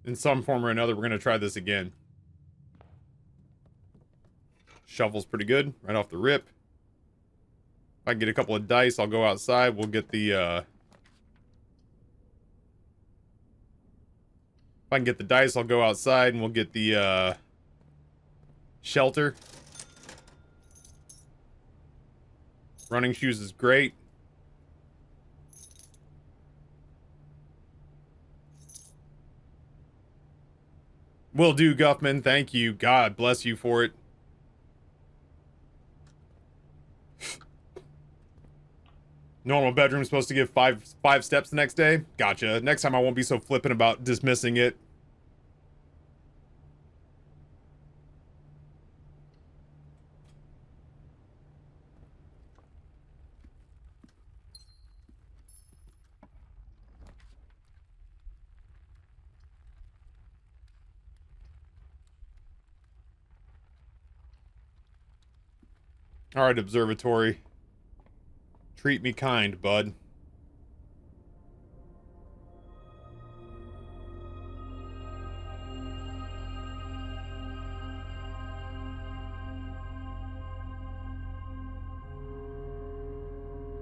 In some form or another, we're going to try this again. Shovel's pretty good, right off the rip. If I can get a couple of dice, I'll go outside. We'll get the, If I can get the dice, I'll go outside and we'll get the, shelter. Running shoes is great. Will do, Guffman. Thank you. God bless you for it. Normal bedroom supposed to give five steps the next day? Gotcha. Next time I won't be so flippant about dismissing it. Alright, observatory. Treat me kind, bud.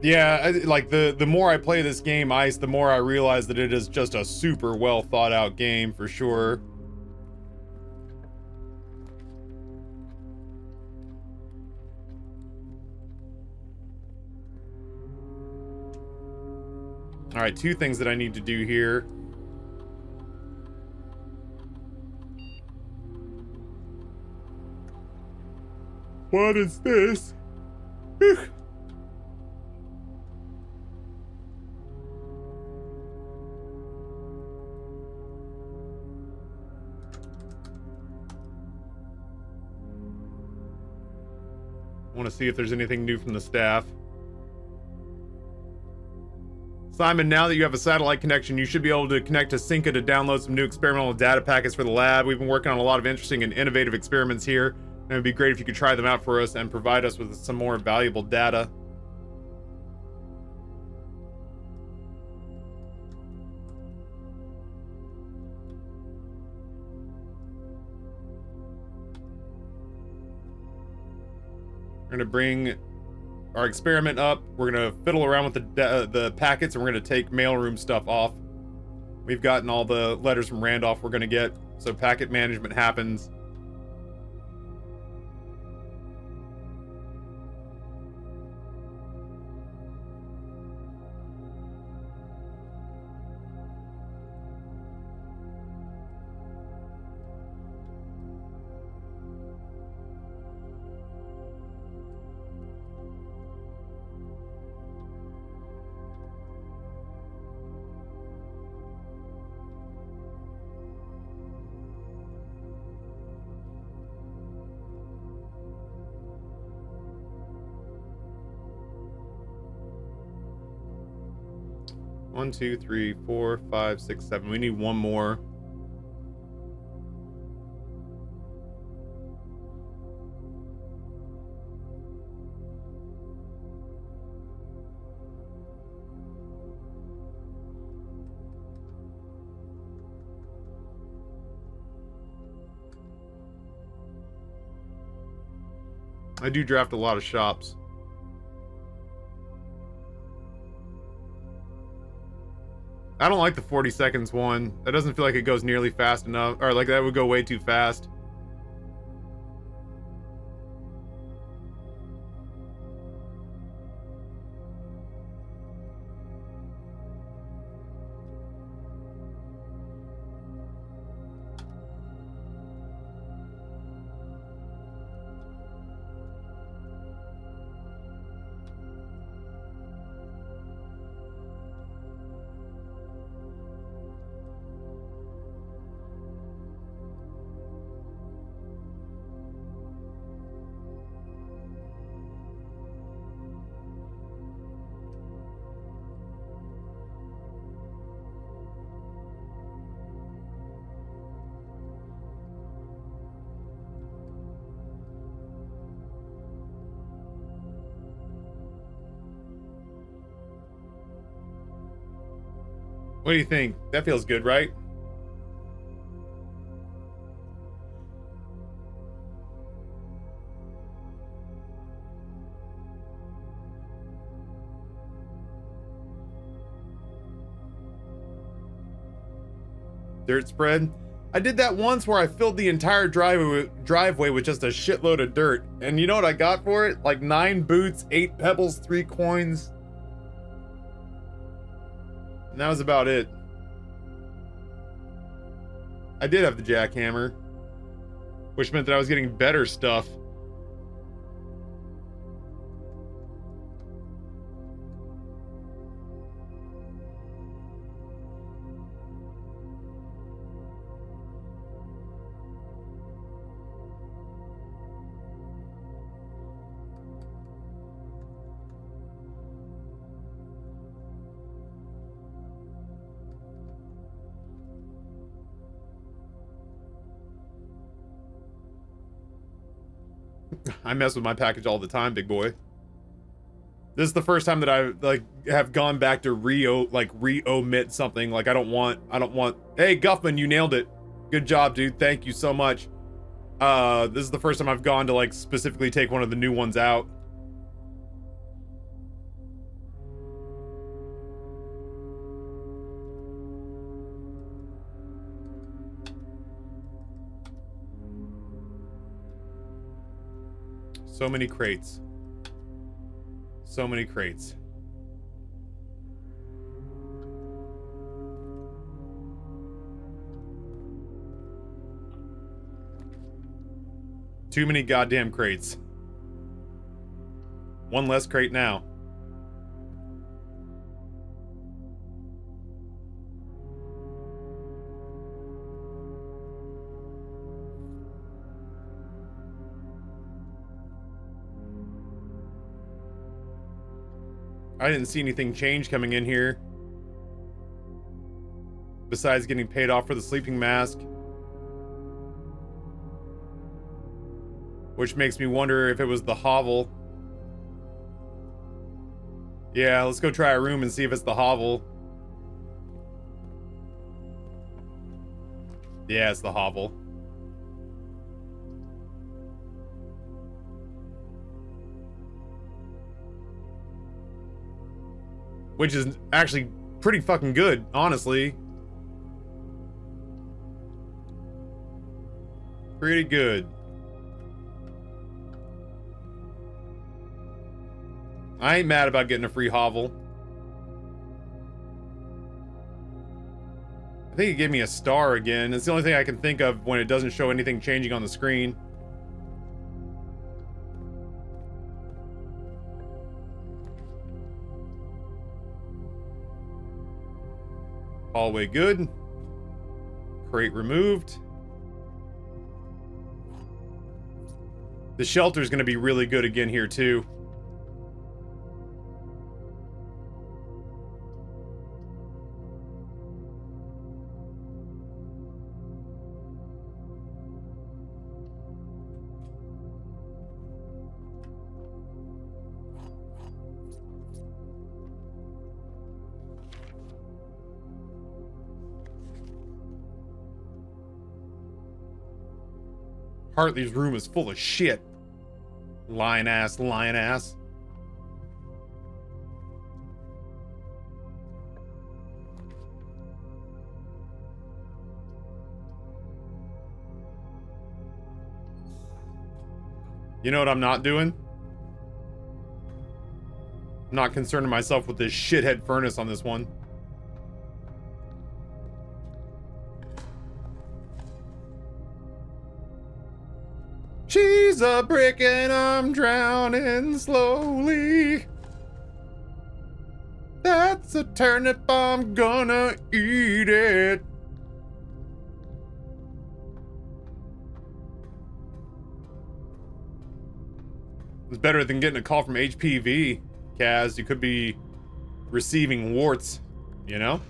Yeah, like, the more I play this game, Ice, the more I realize that it is just a super well thought out game, for sure. Alright, two things that I need to do here. What is this? I want to see if there's anything new from the staff. Simon, now that you have a satellite connection, you should be able to connect to Cinca to download some new experimental data packets for the lab. We've been working on a lot of interesting and innovative experiments here, and it would be great if you could try them out for us and provide us with some more valuable data. We're gonna bring our experiment up. We're gonna fiddle around with the packets, and we're gonna take mailroom stuff off. We've gotten all the letters from Randolph we're gonna get, so packet management happens. One, two, three, four, five, six, seven. We need one more. I do draft a lot of shops. I don't like the 40 seconds one. That doesn't feel like it goes nearly fast enough. Or like that would go way too fast. What do you think? That feels good, right? Dirt spread. I did that once where I filled the entire driveway with just a shitload of dirt. And you know what I got for it? Like 9 boots, 8 pebbles, 3 coins. And that was about it. I did have the jackhammer, which meant that I was getting better stuff. I mess with my package all the time, big boy. This is the first time that I like have gone back to re-omit something. Like I don't want. Hey Guffman, you nailed it. Good job, dude. Thank you so much. This is the first time I've gone to like specifically take one of the new ones out. So many crates. So many crates. Too many goddamn crates. One less crate now. I didn't see anything change coming in here. Besides getting paid off for the sleeping mask. Which makes me wonder if it was the hovel. Yeah, let's go try a room and see if it's the hovel. Yeah, it's the hovel. Which is actually pretty fucking good, honestly. Pretty good. I ain't mad about getting a free hovel. I think it gave me a star again. It's the only thing I can think of when it doesn't show anything changing on the screen. Hallway good. Crate removed. The shelter's gonna be really good again here too. Hartley's room is full of shit. Lion ass, lion ass. You know what I'm not doing? I'm not concerning myself with this shithead furnace on this one. She's a brick and I'm drowning slowly. That's a turnip, I'm gonna eat it. It's better than getting a call from HPV, Kaz. You could be receiving warts, you know?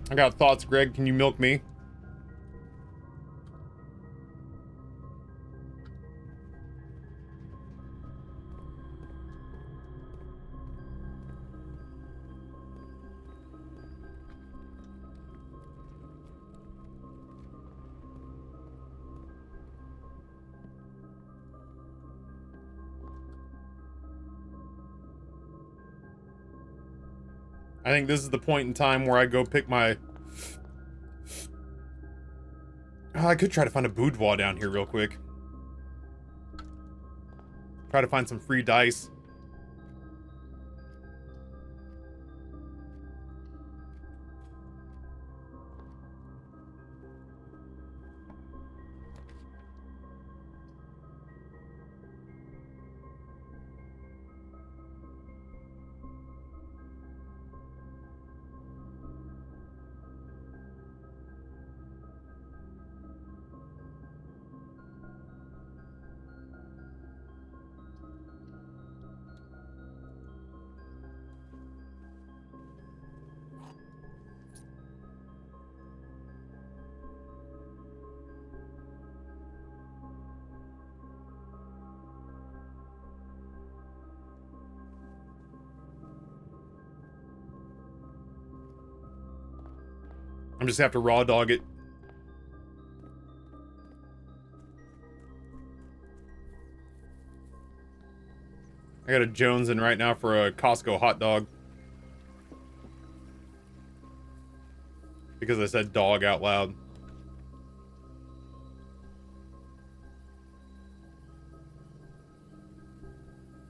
I got thoughts, Greg. Can you milk me? I think this is the point in time where I go pick my... Oh, I could try to find a boudoir down here real quick. Try to find some free dice. I'm just gonna have to raw dog it. I got a Jones in right now for a Costco hot dog. Because I said dog out loud.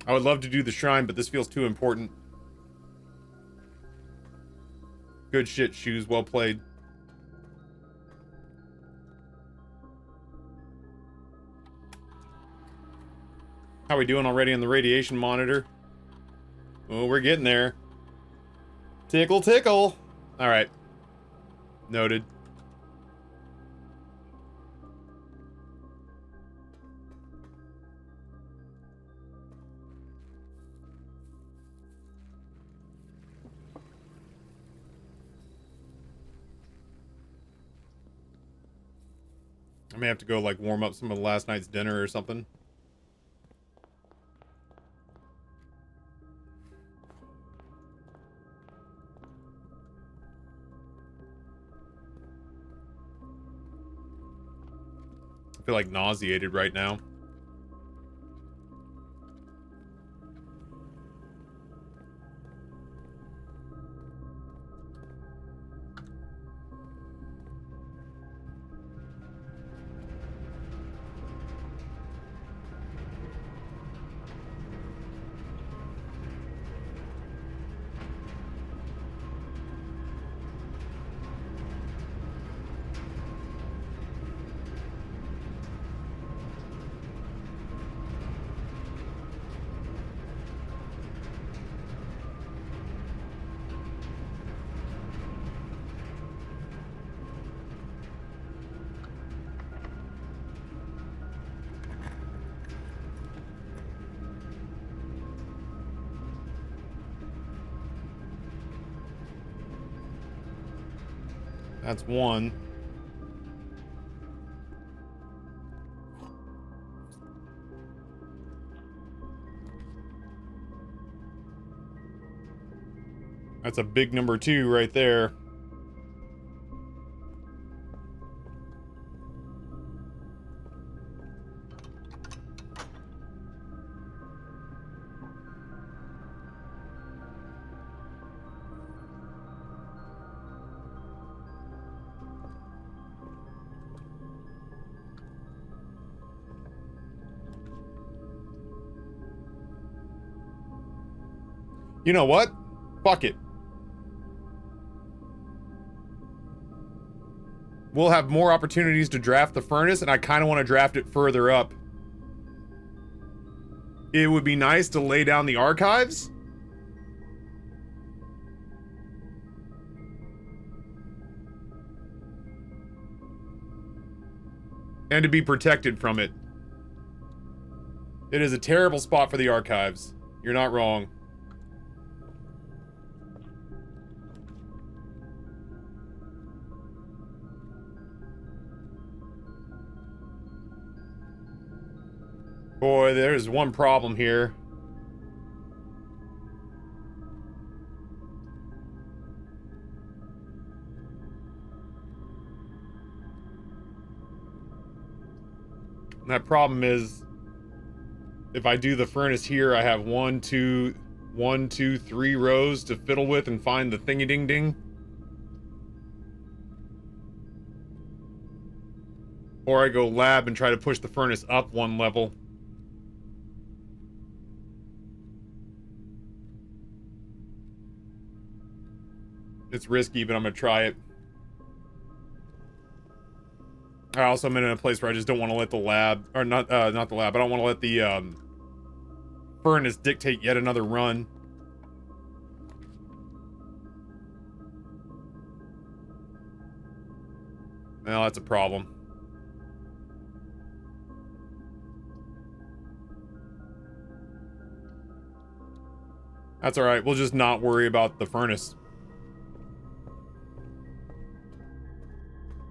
I would love to do the shrine, but this feels too important. Good shit, Shoes. Well played. How we doing already on the radiation monitor? Oh, we're getting there. Tickle, tickle. All right. Noted. I may have to go, like, warm up some of last night's dinner or something. I feel like nauseated right now. That's one. That's a big number 2 right there. You know what? Fuck it. We'll have more opportunities to draft the furnace, and I kind of want to draft it further up. It would be nice to lay down the archives. And to be protected from it. It is a terrible spot for the archives. You're not wrong. Boy, there's one problem here. And that problem is, if I do the furnace here, I have 1, 2, 1, 2, 3 rows to fiddle with and find the thingy ding ding. Or I go lab and try to push the furnace up 1 level. It's risky, but I'm gonna try it. I also am in a place where I just don't want to let the lab, or not the lab, I don't want to let the furnace dictate yet another run. Well, that's a problem. That's alright, we'll just not worry about the furnace.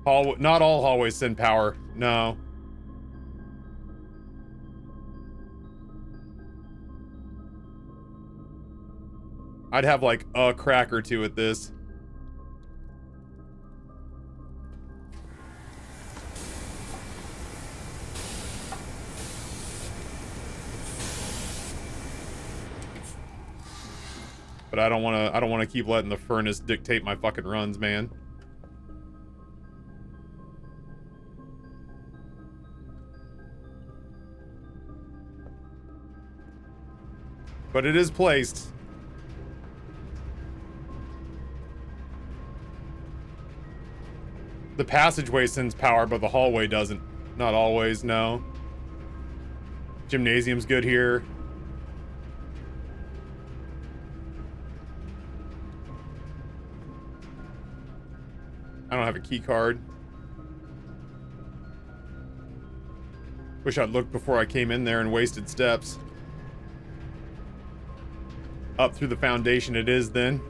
Not all hallways send power, no. I'd have like a crack or two at this. But I don't wanna keep letting the furnace dictate my fucking runs, man. But it is placed. The passageway sends power, but the hallway doesn't. Not always, no. Gymnasium's good here. I don't have a key card. Wish I'd looked before I came in there and wasted steps. Up through the foundation it is then.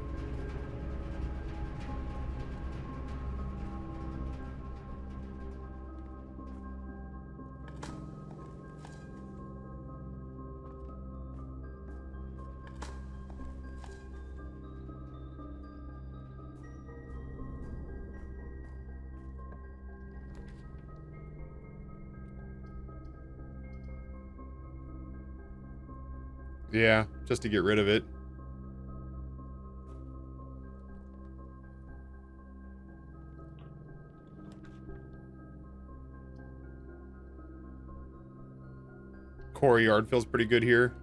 Yeah, just to get rid of it. Quarry yard feels pretty good here.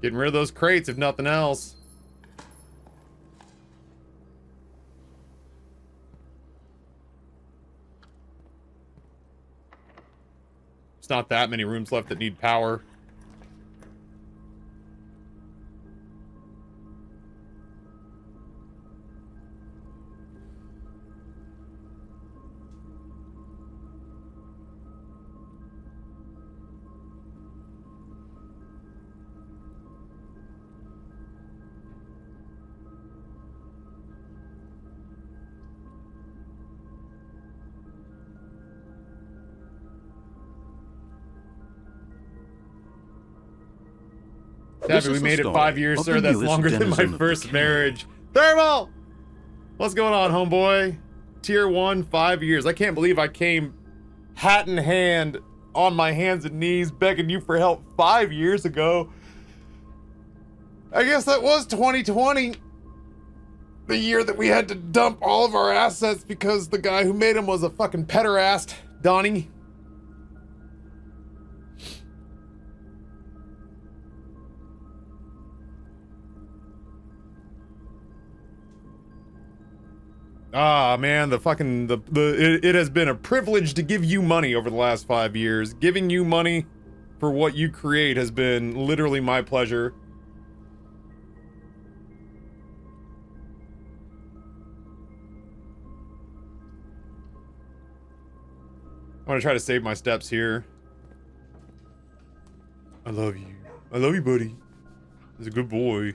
Getting rid of those crates, if nothing else. There's not that many rooms left that need power. Taffy, we made it 5 years, sir. That's longer than my first marriage. Thermal! What's going on, homeboy? Tier 1, 5 years. I can't believe I came hat in hand on my hands and knees begging you for help 5 years ago. I guess that was 2020. The year that we had to dump all of our assets because the guy who made them was a fucking pederast, Donnie. Ah, man, it has been a privilege to give you money over the last 5 years. Giving you money for what you create has been literally my pleasure. I'm gonna try to save my steps here. I love you. I love you, buddy. He's a good boy.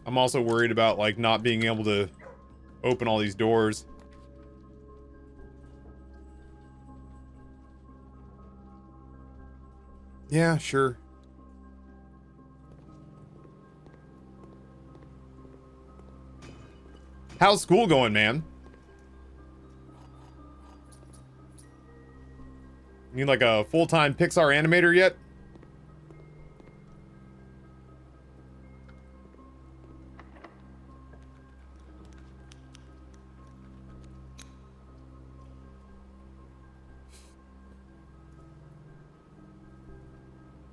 I'm also worried about, like, not being able to open all these doors. Yeah, sure. How's school going, man? You need like a full-time Pixar animator yet?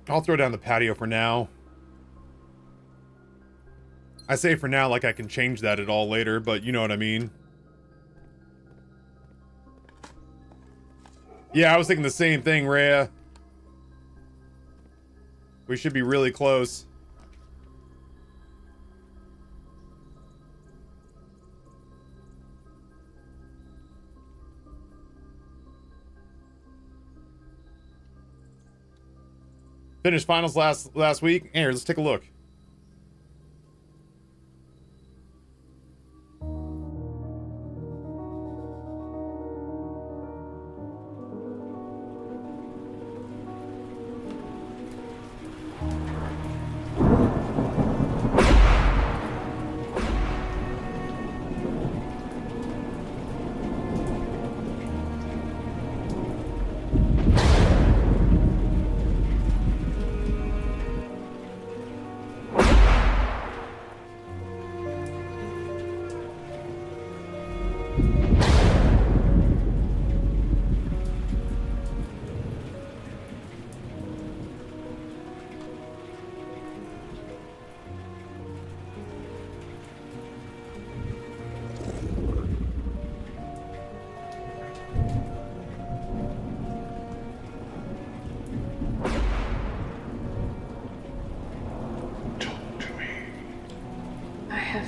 I'll throw down the patio for now. I say for now like I can change that at all later, but you know what I mean. Yeah, I was thinking the same thing, Rhea. We should be really close. Finished finals last week. Here, let's take a look.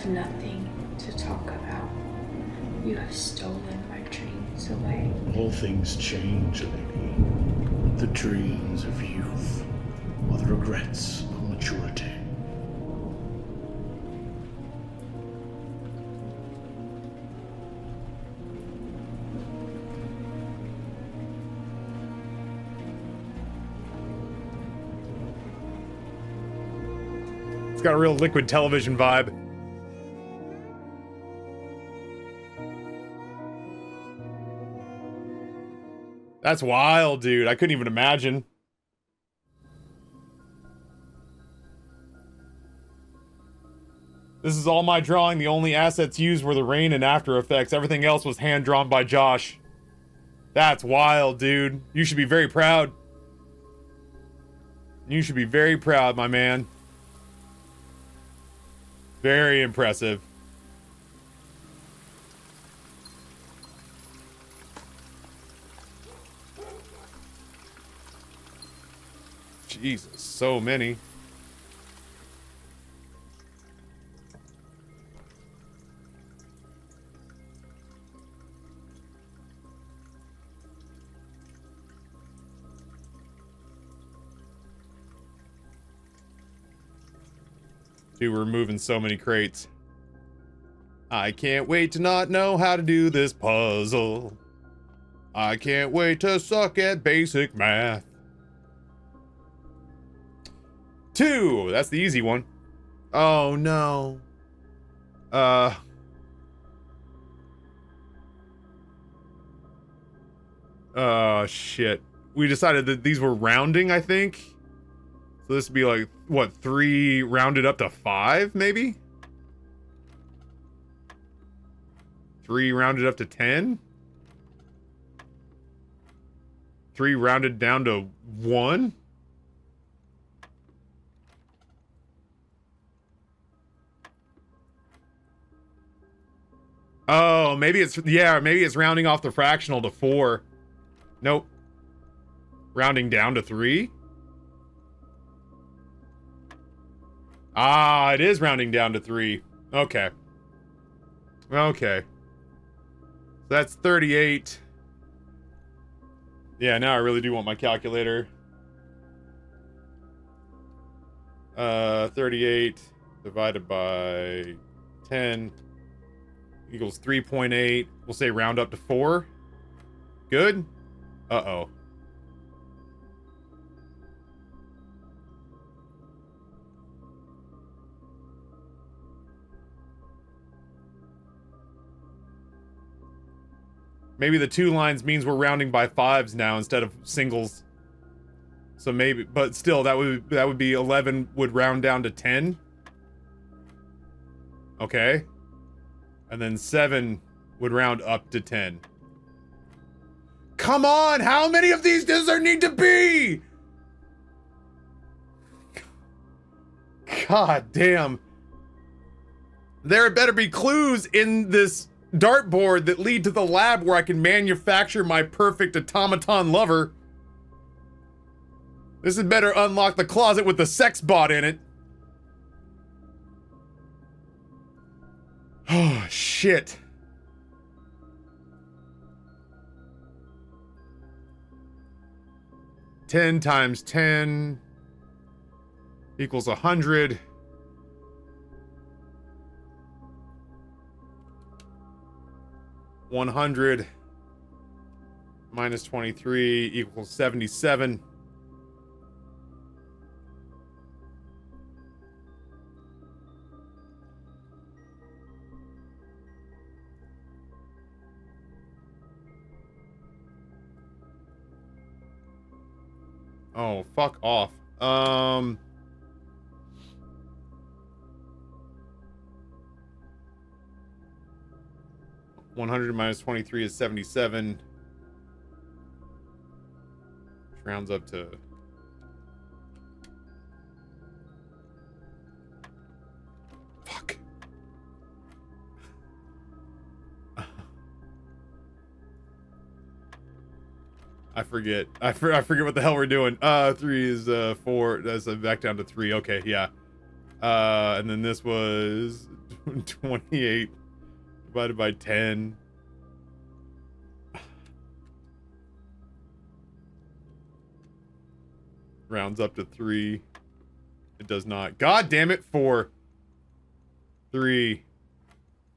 Nothing to talk about. You have stolen my dreams away. All things change, lady. The dreams of youth, or the regrets of maturity. It's got a real Liquid Television vibe. That's wild, dude. I couldn't even imagine. This is all my drawing. The only assets used were the rain and After Effects. Everything else was hand-drawn by Josh. That's wild, dude. You should be very proud. You should be very proud, my man. Very impressive. Jesus, so many. Dude, we're moving so many crates. I can't wait to not know how to do this puzzle. I can't wait to suck at basic math. 2, that's the easy one. Oh no. Oh shit. We decided that these were rounding, I think. So this would be like, what, 3 rounded up to 5, maybe? 3 rounded up to 10? 3 rounded down to 1? Oh, maybe it's, yeah, maybe it's rounding off the fractional to 4. Nope. Rounding down to 3? Ah, it is rounding down to 3. Okay. Okay. That's 38. Yeah, now I really do want my calculator. 38 divided by 10 equals 3.8. We'll say round up to 4. Good? Uh-oh. Maybe the 2 lines means we're rounding by 5s now instead of singles. So maybe, but still, that would be 11 would round down to 10. Okay. And then 7 would round up to 10. Come on! How many of these does there need to be? God damn. There better be clues in this dartboard that lead to the lab where I can manufacture my perfect automaton lover. This had better unlock the closet with the sex bot in it. Oh, shit. Ten times 10 equals 100. $100 minus 23 equals 77. Oh, fuck off. 100 minus 23 is 77. Which rounds up to... Fuck. I forget. I forget what the hell we're doing. 3 is 4. That's back down to 3. Okay, yeah. And then this was 28 divided by 10. Rounds up to 3. It does not. God damn it, 4. 3.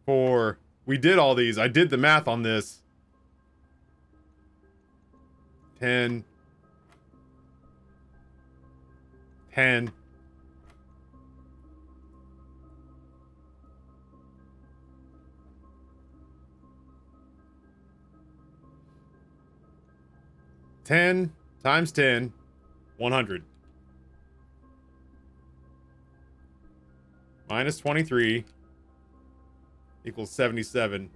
4. We did all these. I did the math on this. 10. 10. Ten times 10, 100. Minus 23 equals 77.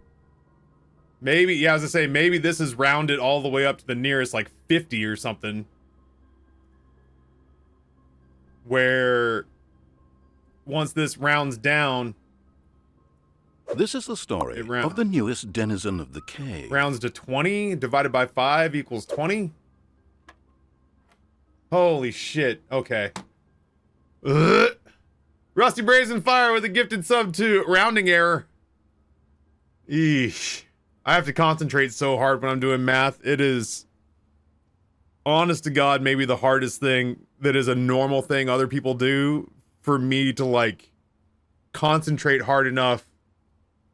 Maybe, yeah, I was gonna say, maybe this is rounded all the way up to the nearest, like, 50 or something. Where, once this rounds down... This is the story of the newest denizen of the cave. Rounds to 20, divided by 5 equals 20? Holy shit, okay. Ugh. Rusty Brazen Fire with a gifted sub to rounding error. Eesh. I have to concentrate so hard when I'm doing math. It is, honest to God, maybe the hardest thing that is a normal thing other people do for me to, like, concentrate hard enough.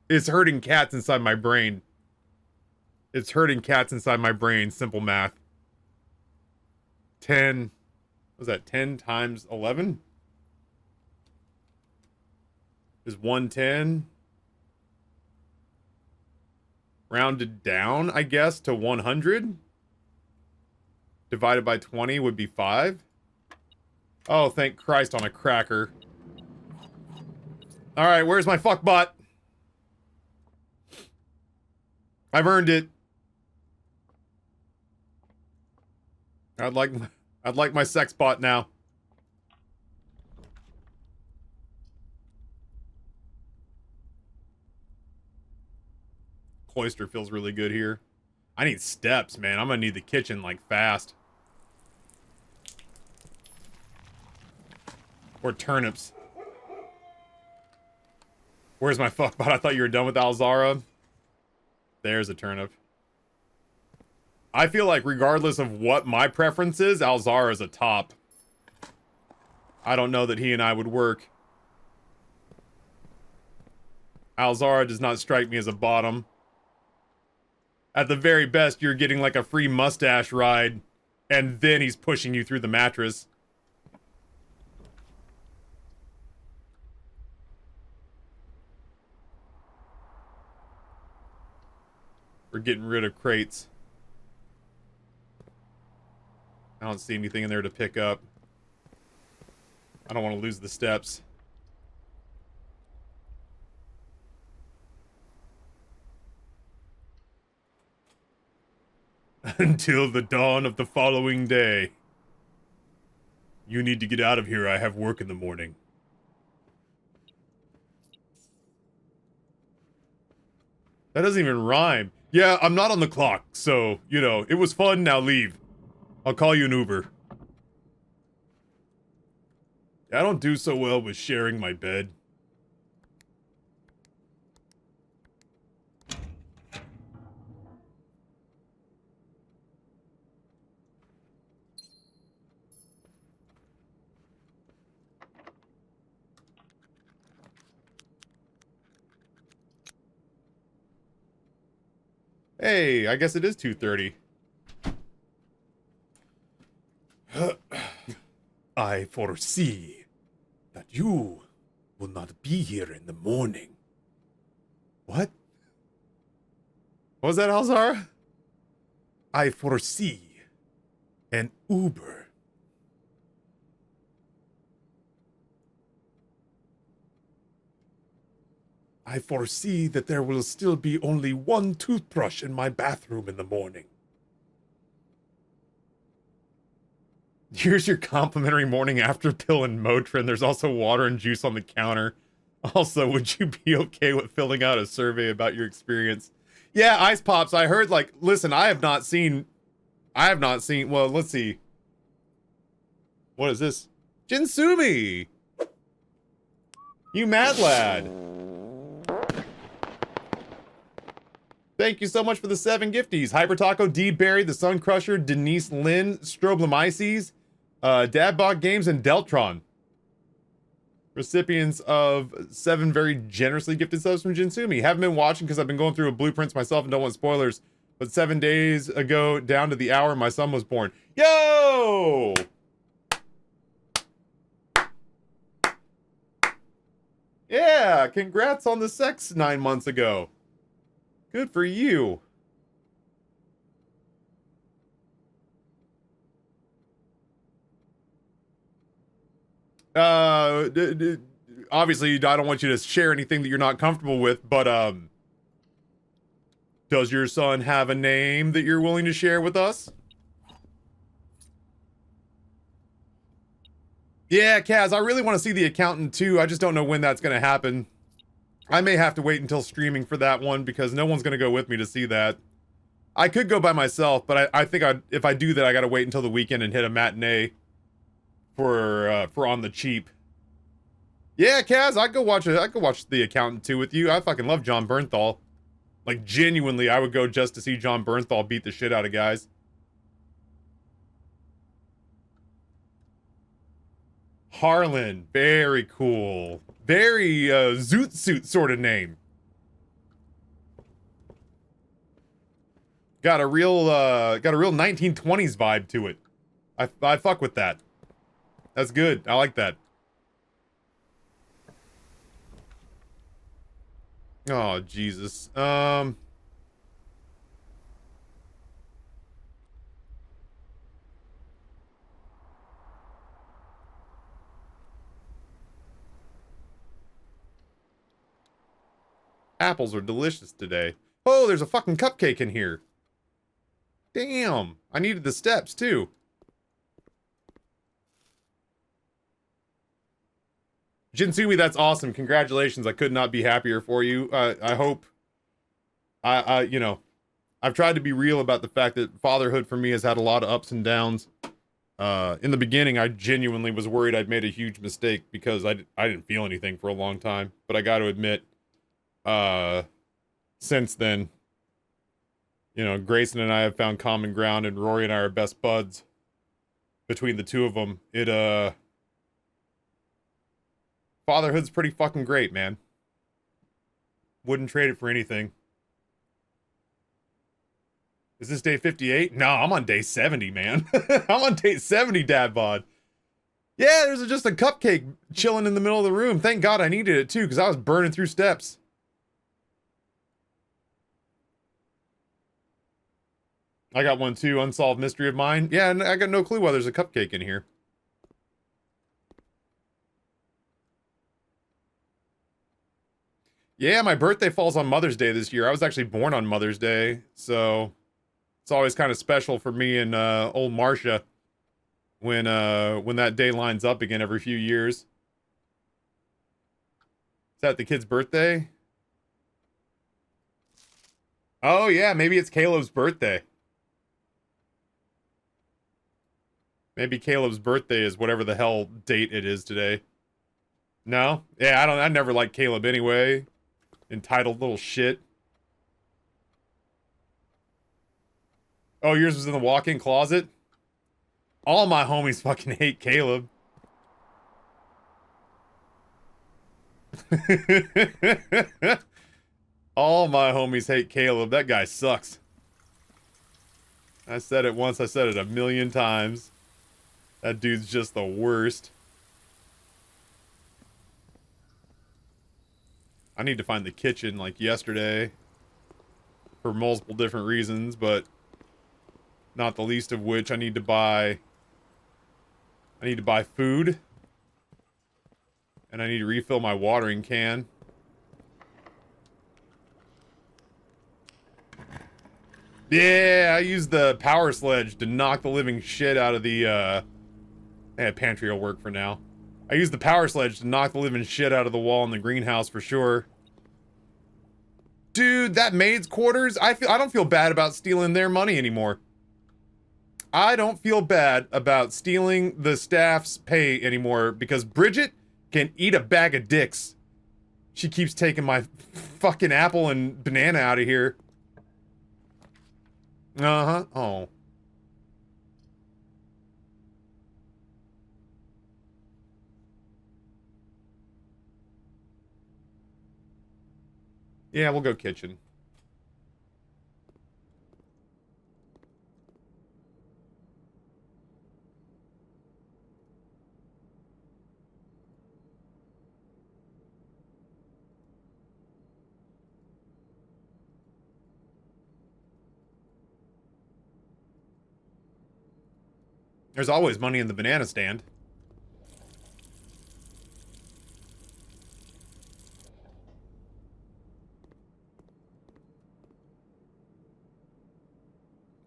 It's hurting cats inside my brain. It's hurting cats inside my brain, simple math. 10, what was that, 10 times 11? Is 110. Rounded down, I guess, to 100. Divided by 20 would be 5. Oh, thank Christ on a cracker. Alright, where's my fuck bot? I've earned it. I'd like my sex bot now. Cloister feels really good here. I need steps, man. I'm gonna need the kitchen, like, fast. Or turnips. Where's my fuck bot? I thought you were done with Alzara. There's a turnip. I feel like regardless of what my preference is, Alzara is a top. I don't know that he and I would work. Alzara does not strike me as a bottom. At the very best, you're getting like a free mustache ride, and then he's pushing you through the mattress. We're getting rid of crates. I don't see anything in there to pick up. I don't want to lose the steps. Until the dawn of the following day. You need to get out of here. I have work in the morning. That doesn't even rhyme. Yeah, I'm not on the clock, so, you know, it was fun, now leave. I'll call you an Uber. I don't do so well with sharing my bed. Hey, I guess it is 2:30. I foresee that you will not be here in the morning. What? What was that, Alzara? I foresee an Uber. I foresee that there will still be only one toothbrush in my bathroom in the morning. Here's your complimentary morning after pill and Motrin. There's also water and juice on the counter. Also, would you be okay with filling out a survey about your experience? Yeah, Ice Pops, I heard, like, listen, I have not seen, well, let's see. What is this? Jinsumi! You mad lad. Thank you so much for the 7 gifties. Hyper Taco, D Barry, the Sun Crusher, Denise Lynn, Stroblemyces, Dadbot Games, and Deltron. Recipients of 7 very generously gifted subs from Jinsumi. Haven't been watching because I've been going through blueprints myself and don't want spoilers. But 7 days ago, down to the hour, my son was born. Yo! Yeah, congrats on the sex 9 months ago. Good for you. Obviously, I don't want you to share anything that you're not comfortable with, but, does your son have a name that you're willing to share with us? Yeah, Kaz, I really want to see the accountant too. I just don't know when that's going to happen. I may have to wait until streaming for that one because no one's going to go with me to see that. I could go by myself, but I think if I do that, I got to wait until the weekend and hit a matinee for on the cheap. Yeah, Kaz, I could watch The Accountant 2 with you. I fucking love John Bernthal. Like, genuinely, I would go just to see John Bernthal beat the shit out of guys. Harlan, very cool. Very Zoot Suit sort of name. Got a real 1920s vibe to it. I fuck with that. That's good. I like that. Oh, Jesus. Apples are delicious today. Oh, there's a fucking cupcake in here. Damn. I needed the steps, too. Jinsumi, that's awesome. Congratulations. I could not be happier for you. I hope... you know, I've tried to be real about the fact that fatherhood for me has had a lot of ups and downs. In the beginning, I genuinely was worried I'd made a huge mistake because I didn't feel anything for a long time. But I got to admit... since then, you know, Grayson and I have found common ground, and Rory and I are best buds. Between the two of them, fatherhood's pretty fucking great, man. Wouldn't trade it for anything. Is this day 58? No, I'm on day 70, man. I'm on day 70, dad bod. Yeah, there's just a cupcake chilling in the middle of the room. Thank God I needed it too, because I was burning through steps. I got one too, Unsolved Mystery of Mine. Yeah, and I got no clue why there's a cupcake in here. Yeah, my birthday falls on Mother's Day this year. I was actually born on Mother's Day, so it's always kind of special for me and old Marcia when that day lines up again every few years. Is that the kid's birthday? Oh yeah, maybe it's Caleb's birthday. Maybe Caleb's birthday is whatever the hell date it is today. No? Yeah, I never liked Caleb anyway. Entitled little shit. Oh, yours was in the walk-in closet? All my homies fucking hate Caleb. All my homies hate Caleb. That guy sucks. I said it once, I said it a million times. That dude's just the worst. I need to find the kitchen like yesterday. For multiple different reasons, but not the least of which I need to buy food. And I need to refill my watering can. Yeah, I used the power sledge to knock the living shit out of the, pantry will work for now. I used the power sledge to knock the living shit out of the wall in the greenhouse for sure. Dude, that maid's quarters, I don't feel bad about stealing their money anymore. I don't feel bad about stealing the staff's pay anymore because Bridget can eat a bag of dicks. She keeps taking my fucking apple and banana out of here. Uh-huh. Oh. Yeah, we'll go kitchen. There's always money in the banana stand.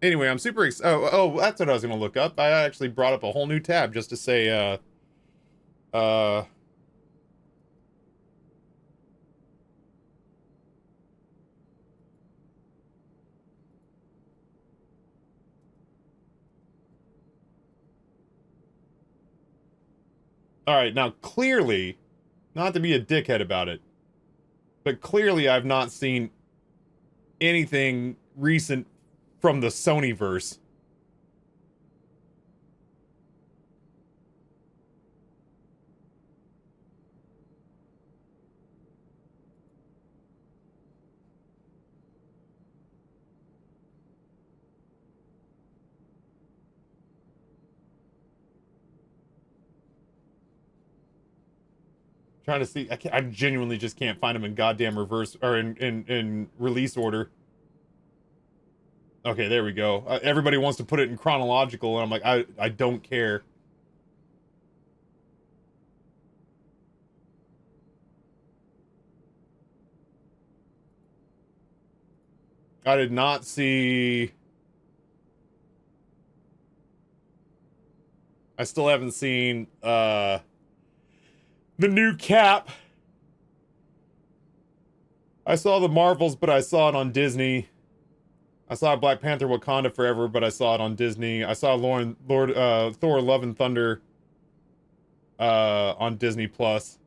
Anyway, I'm super oh, that's what I was gonna look up. I actually brought up a whole new tab just to say, Alright, now clearly, not to be a dickhead about it, but clearly I've not seen anything recent from the Sonyverse. Trying to see, I genuinely just can't find them in goddamn reverse, or in release order. Okay, there we go. Everybody wants to put it in chronological, and I'm like, I don't care. I did not see... I still haven't seen, the new Cap. I saw the Marvels, but I saw it on Disney. I saw Black Panther Wakanda Forever, but I saw it on Disney. I saw Thor Love and Thunder on Disney Plus.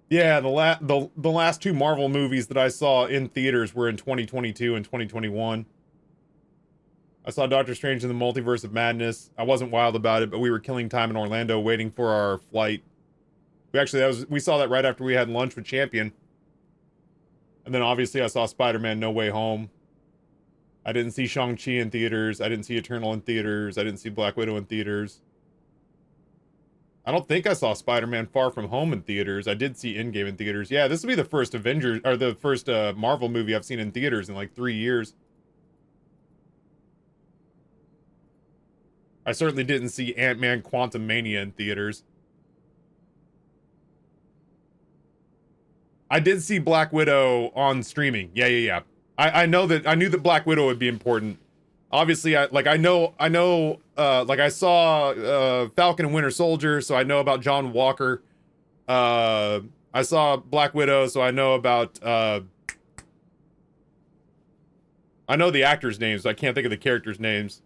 Yeah, the last two Marvel movies that I saw in theaters were in 2022 and 2021. I saw Doctor Strange in the Multiverse of Madness. I wasn't wild about it, but we were killing time in Orlando waiting for our flight. We saw that right after we had lunch with Champion. And then obviously I saw Spider-Man No Way Home. I didn't see Shang-Chi in theaters. I didn't see Eternal in theaters. I didn't see Black Widow in theaters. I don't think I saw Spider-Man Far From Home in theaters. I did see Endgame in theaters. Yeah, this will be the first Avengers, or the first Marvel movie I've seen in theaters in like 3 years. I certainly didn't see Ant-Man Quantumania in theaters. I did see Black Widow on streaming. Yeah. I knew that Black Widow would be important. Obviously, I saw Falcon and Winter Soldier, so I know about John Walker. I saw Black Widow, so I know about I know the actors' names, but I can't think of the characters' names.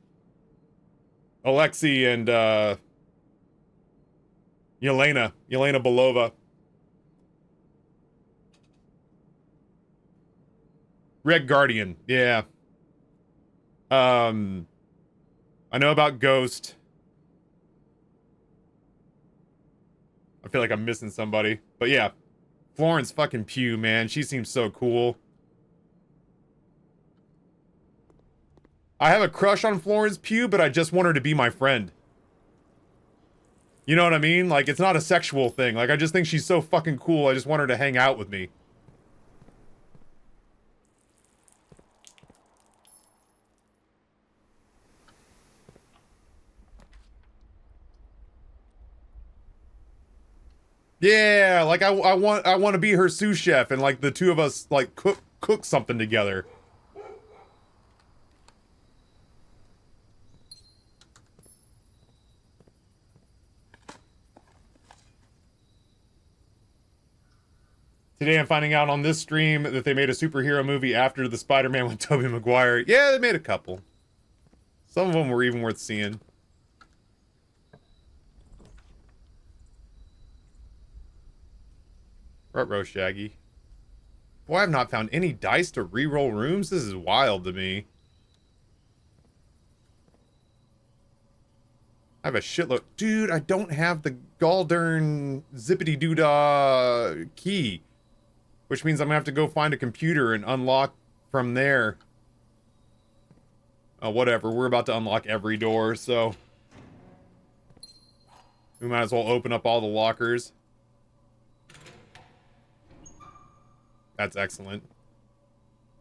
Alexei and Yelena Belova. Red Guardian, yeah. I know about Ghost. I feel like I'm missing somebody. But yeah, Florence fucking Pugh, man. She seems so cool. I have a crush on Florence Pugh, but I just want her to be my friend. You know what I mean? Like, it's not a sexual thing. Like, I just think she's so fucking cool. I just want her to hang out with me. Yeah, like I want to be her sous chef and like the two of us like cook something together. Today I'm finding out on this stream that they made a superhero movie after the Spider-Man with Tobey Maguire. Yeah, they made a couple. Some of them were even worth seeing. Ruh-roh, Shaggy. Boy, I've not found any dice to re-roll rooms. This is wild to me. I have a shitload. Dude, I don't have the Galdern zippity-doo-dah key. Which means I'm gonna have to go find a computer and unlock from there. Oh, whatever. We're about to unlock every door, so... we might as well open up all the lockers. That's excellent.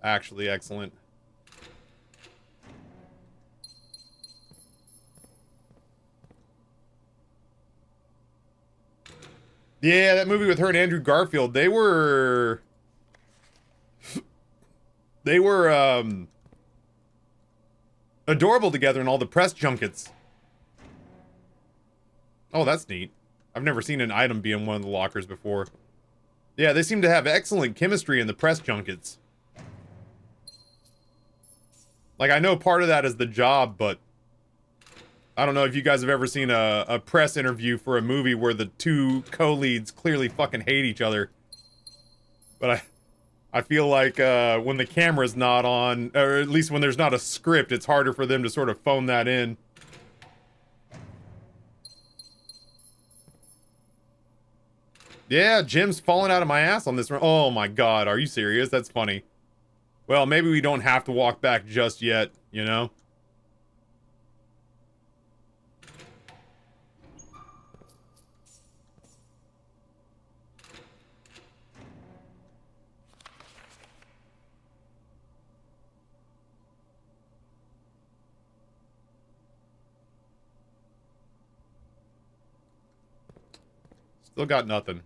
Actually excellent. Yeah, that movie with her and Andrew Garfield, they were adorable together in all the press junkets. Oh, that's neat. I've never seen an item be in one of the lockers before. Yeah, they seem to have excellent chemistry in the press junkets. Like, I know part of that is the job, but I don't know if you guys have ever seen a press interview for a movie where the two co-leads clearly fucking hate each other. But I feel like when the camera's not on, or at least when there's not a script, it's harder for them to sort of phone that in. Yeah, Jim's falling out of my ass on this run. Oh my god, are you serious? That's funny. Well, maybe we don't have to walk back just yet, you know? Still got nothing.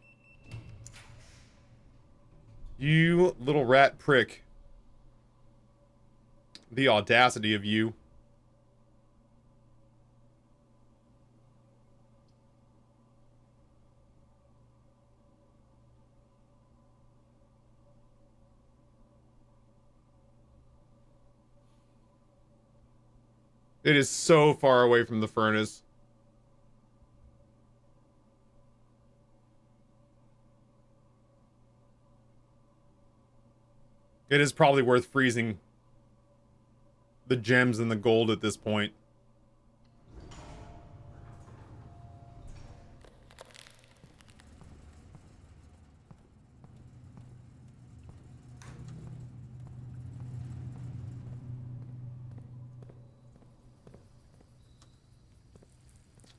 You little rat prick. The audacity of you. It is so far away from the furnace. It is probably worth freezing the gems and the gold at this point.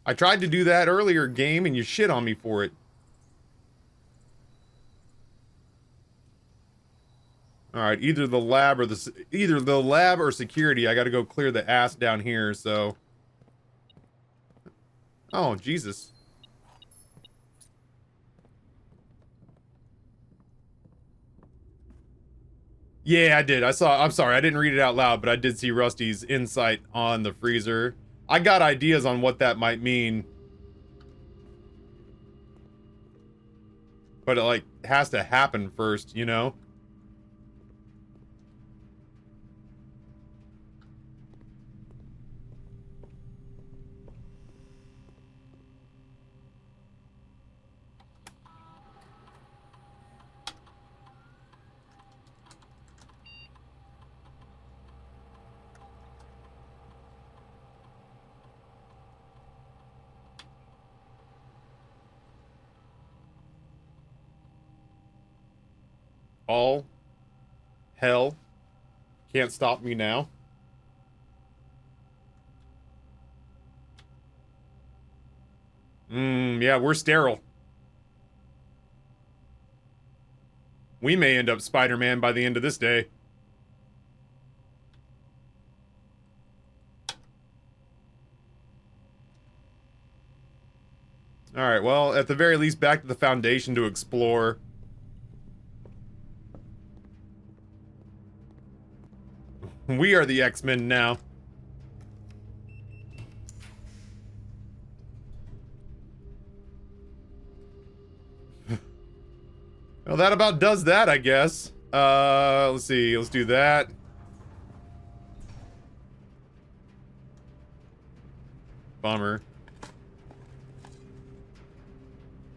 I tried to do that earlier, game, and you shit on me for it. All right, either the lab or security. I got to go clear the ass down here. So, oh Jesus. Yeah, I did. I'm sorry, I didn't read it out loud, but I did see Rusty's insight on the freezer. I got ideas on what that might mean. But it, like, has to happen first, you know? All hell can't stop me now. Yeah, we're sterile. We may end up Spider-Man by the end of this day. Alright, well, at the very least, back to the Foundation to explore. We are the X-Men now. Well, that about does that, I guess. Let's see. Let's do that. Bummer.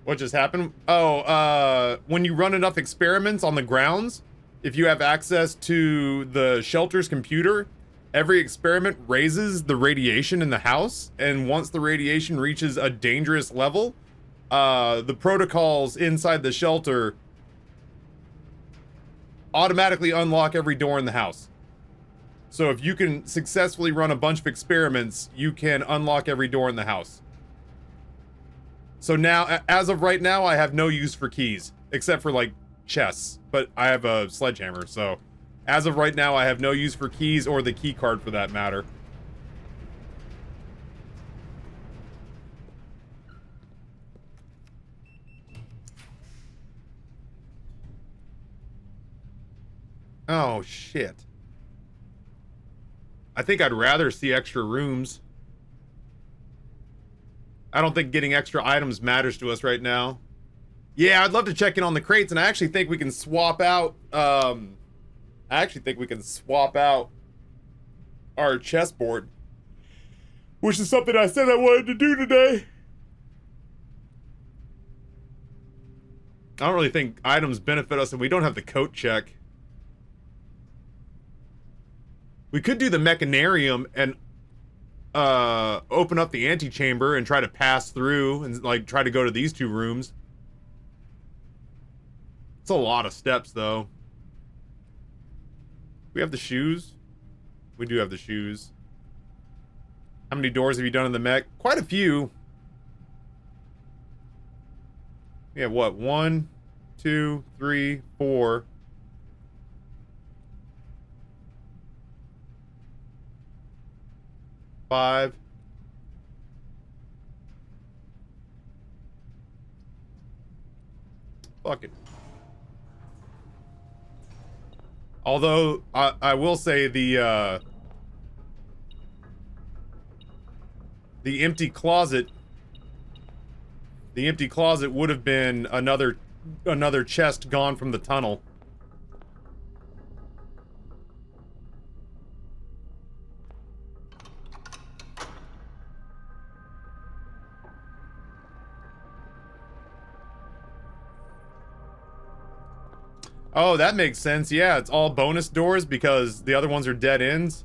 What just happened? Oh, when you run enough experiments on the grounds, if you have access to the shelter's computer, every experiment raises the radiation in the house, and once the radiation reaches a dangerous level, the protocols inside the shelter automatically unlock every door in the house. So if you can successfully run a bunch of experiments, you can unlock every door in the house. So now, as of right now, I have no use for keys, except for, like, chests. But I have a sledgehammer, so as of right now, I have no use for keys or the key card for that matter. Oh, shit. I think I'd rather see extra rooms. I don't think getting extra items matters to us right now. Yeah, I'd love to check in on the crates, and I actually think we can swap out, our chessboard. Which is something I said I wanted to do today. I don't really think items benefit us, and we don't have the coat check. We could do the mechanarium and open up the antechamber and try to pass through and, like, try to go to these two rooms. It's a lot of steps, though. We have the shoes. We do have the shoes. How many doors have you done in the mech? Quite a few. We have what? 1, 2, 3, 4. 5. Fuck it. Although, I will say the empty closet would have been another chest gone from the tunnel. Oh, that makes sense. Yeah, it's all bonus doors because the other ones are dead ends.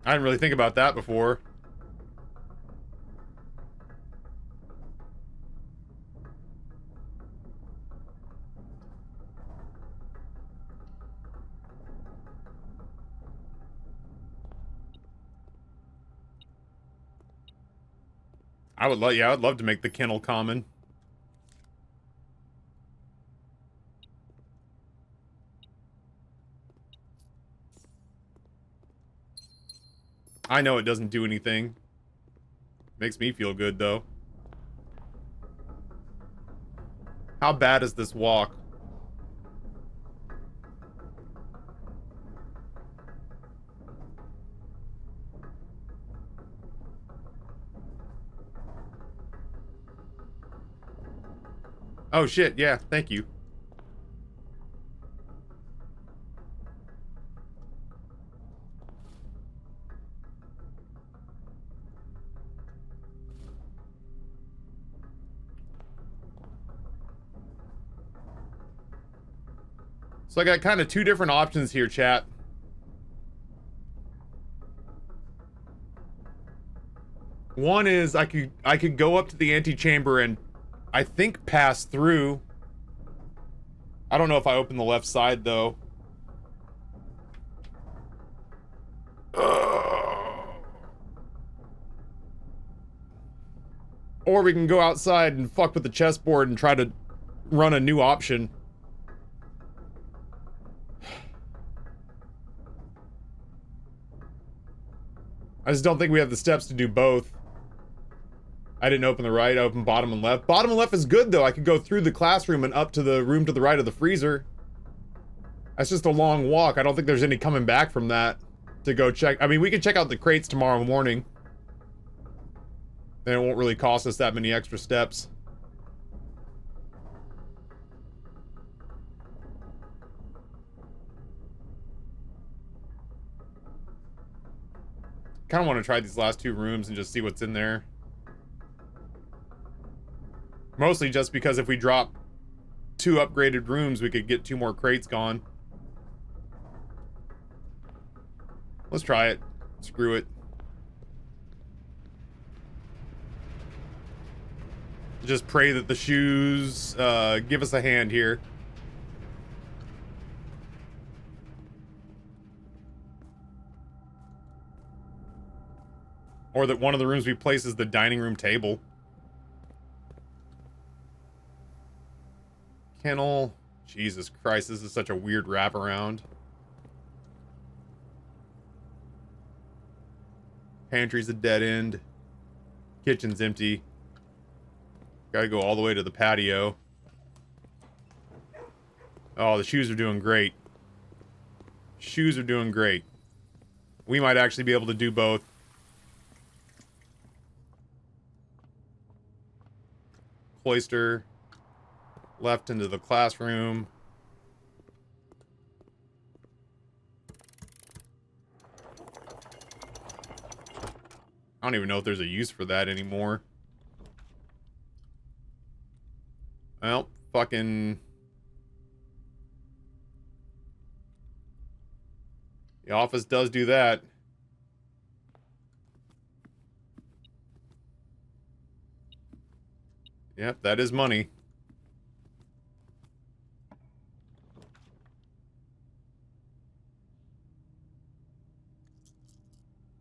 I didn't really think about that before. I would love, yeah, I'd love to make the kennel common. I know it doesn't do anything. Makes me feel good, though. How bad is this walk? Oh shit, yeah, thank you. So I got kind of two different options here, chat. One is I could go up to the antechamber and I think pass through. I don't know if I open the left side though. Or we can go outside and fuck with the chessboard and try to run a new option. I just don't think we have the steps to do both. I didn't open the right, I opened bottom and left. Bottom and left is good though. I could go through the classroom and up to the room to the right of the freezer. That's just a long walk. I don't think there's any coming back from that to go check. I mean, we could check out the crates tomorrow morning. Then it won't really cost us that many extra steps. Kind of want to try these last two rooms and just see what's in there. Mostly just because if we drop 2 upgraded rooms, we could get 2 more crates gone. Let's try it. Screw it. Just pray that the shoes give us a hand here. Or that one of the rooms we place is the dining room table. Kennel. Jesus Christ, this is such a weird wraparound. Pantry's a dead end. Kitchen's empty. Gotta go all the way to the patio. Oh, the shoes are doing great. Shoes are doing great. We might actually be able to do both. Cloister. Left into the classroom. I don't even know if there's a use for that anymore. Well, fucking... The office does do that. Yep, that is money.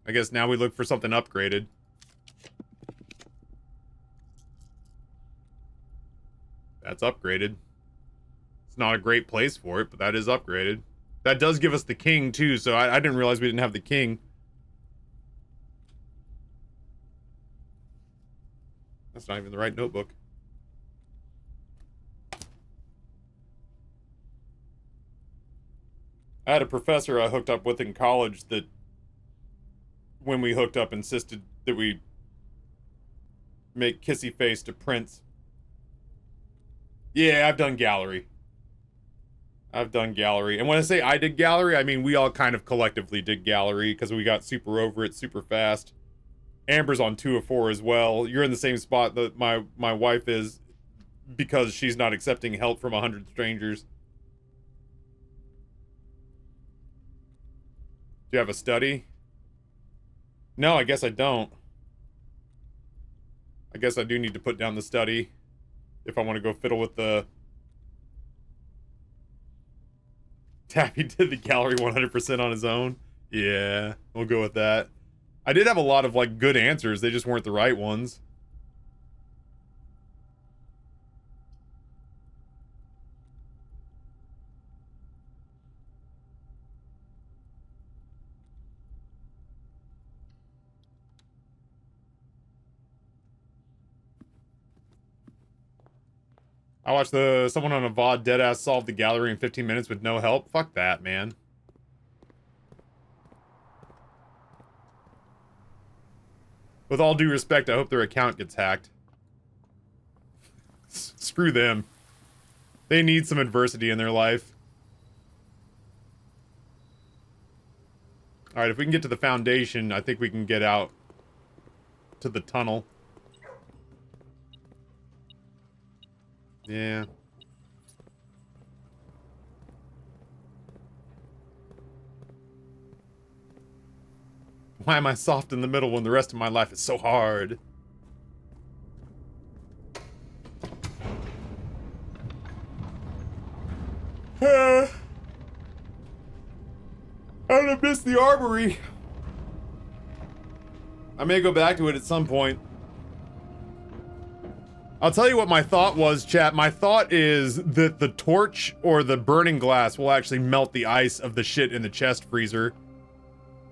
I guess now we look for something upgraded. That's upgraded. It's not a great place for it, but that is upgraded. That does give us the king, too, so I didn't realize we didn't have the king. That's not even the right notebook. I had a professor I hooked up with in college that, when we hooked up, insisted that we make kissy face to prints. Yeah, I've done gallery. I've done gallery. And when I say I did gallery, I mean we all kind of collectively did gallery because we got super over it super fast. Amber's on 2 of 4 as well. You're in the same spot that my wife is because she's not accepting help from 100 strangers. Do you have a study? No, I guess I don't. I guess I do need to put down the study if I want to go fiddle with the... Taffy did the gallery 100% on his own. Yeah, we'll go with that. I did have a lot of, like, good answers. They just weren't the right ones. I watched someone on a VOD deadass solve the gallery in 15 minutes with no help. Fuck that, man. With all due respect, I hope their account gets hacked. Screw them. They need some adversity in their life. Alright, if we can get to the foundation, I think we can get out to the tunnel. Yeah. Why am I soft in the middle when the rest of my life is so hard? I'm gonna miss the armory. I may go back to it at some point. I'll tell you what my thought was, chat. My thought is that the torch or the burning glass will actually melt the ice of the shit in the chest freezer.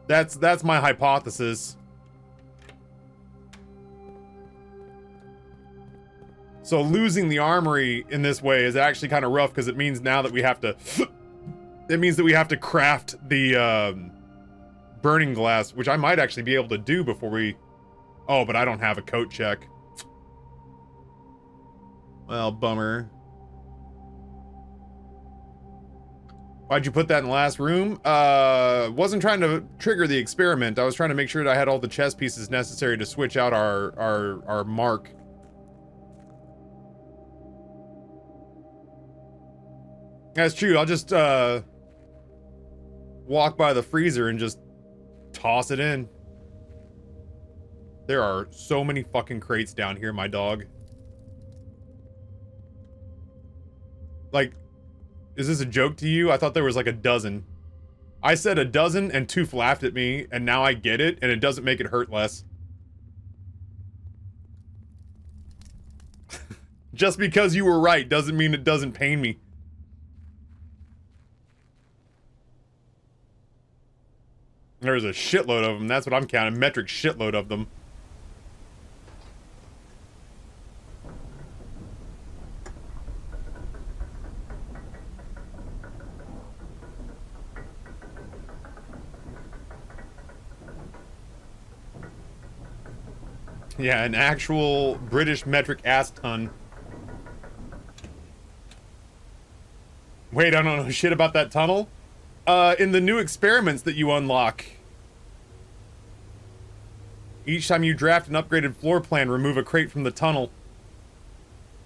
That's my hypothesis. So losing the armory in this way is actually kind of rough because it means now that we have to... it means that we have to craft the burning glass, which I might actually be able to do before we... Oh, but I don't have a coat check. Well, bummer. Why'd you put that in the last room? Wasn't trying to trigger the experiment. I was trying to make sure that I had all the chess pieces necessary to switch out our mark. That's true. I'll just walk by the freezer and just toss it in. There are so many fucking crates down here, my dog. Like, is this a joke to you? I thought there was like a dozen. I said a dozen and Toof laughed at me, and now I get it, and it doesn't make it hurt less. Just because you were right doesn't mean it doesn't pain me. There's a shitload of them. That's what I'm counting. Metric shitload of them. Yeah, an actual British metric ass ton. Wait, I don't know shit about that tunnel. In the new experiments that you unlock, each time you draft an upgraded floor plan, remove a crate from the tunnel.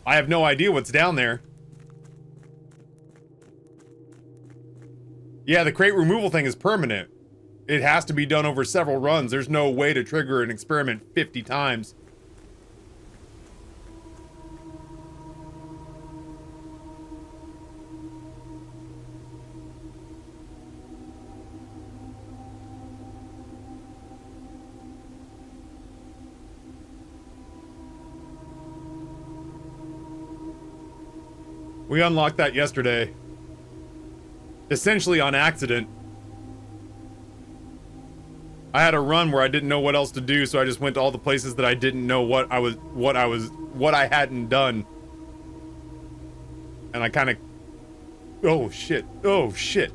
I have no idea what's down there. Yeah, the crate removal thing is permanent. It has to be done over several runs. There's no way to trigger an experiment 50 times. We unlocked that yesterday. Essentially on accident. I had a run where I didn't know what else to do, so I just went to all the places that I didn't know what I hadn't done. And I kind of... Oh, shit. Oh, shit.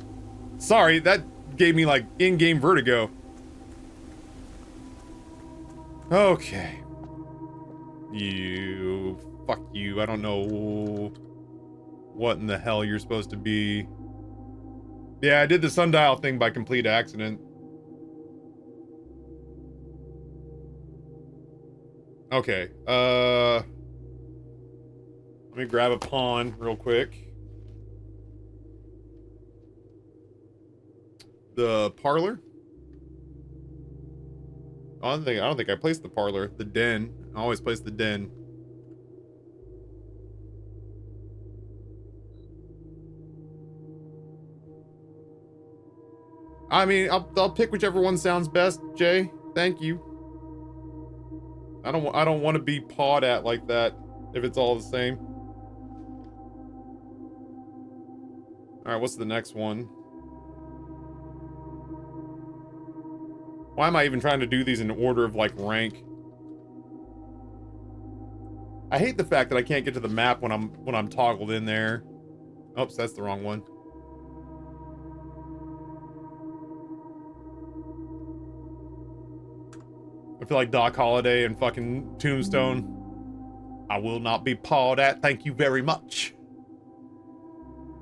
Sorry, that gave me, like, in-game vertigo. Okay. You... Fuck you. I don't know what in the hell you're supposed to be. Yeah, I did the sundial thing by complete accident. Okay, let me grab a pawn real quick. The parlor? I don't think I placed the parlor. The den. I always place the den. I mean, I'll pick whichever one sounds best, Jay. Thank you. I don't want to be pawed at like that if it's all the same. All right, what's the next one? Why am I even trying to do these in order of like rank? I hate the fact that I can't get to the map when I'm toggled in there. Oops, that's the wrong one. I feel like Doc Holliday and fucking Tombstone. I will not be pawed at, thank you very much.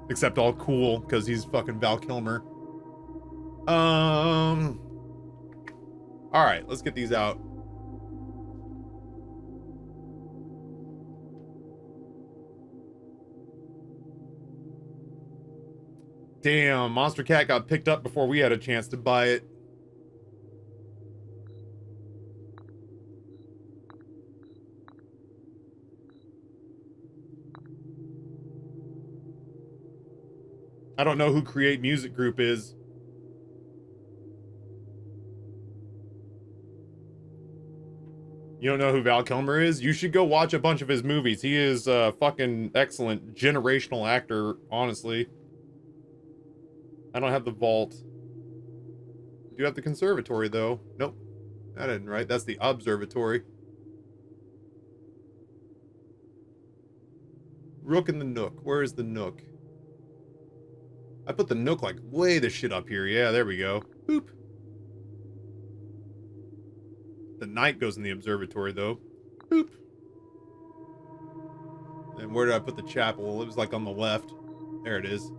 Except all cool, because he's fucking Val Kilmer. Alright, let's get these out. Damn, Monster Cat got picked up before we had a chance to buy it. I don't know who Create Music Group is. You don't know who Val Kilmer is? You should go watch a bunch of his movies. He is a fucking excellent generational actor, honestly. I don't have the vault. I do have the conservatory, though. Nope. That isn't right. That's the observatory. Rook in the Nook. Where is the Nook? I put the Nook like way the shit up here. Yeah, there we go. Boop. The night goes in the observatory, though. Boop. And where did I put the chapel? It was like on the left. There it is.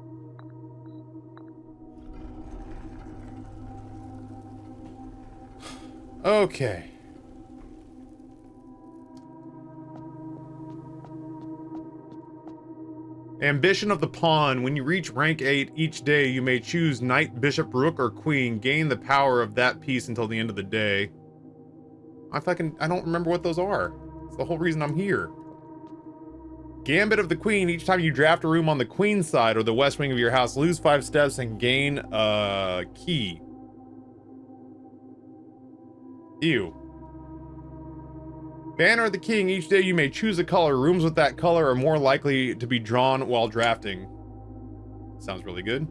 Okay. Ambition of the Pawn. When you reach rank 8 each day, you may choose Knight, Bishop, Rook, or Queen. Gain the power of that piece until the end of the day. I don't remember what those are. It's the whole reason I'm here. Gambit of the Queen. Each time you draft a room on the Queen side or the west wing of your house, lose 5 steps and gain a key. Ew. Banner of the King. Each day you may choose a color. Rooms with that color are more likely to be drawn while drafting. Sounds really good.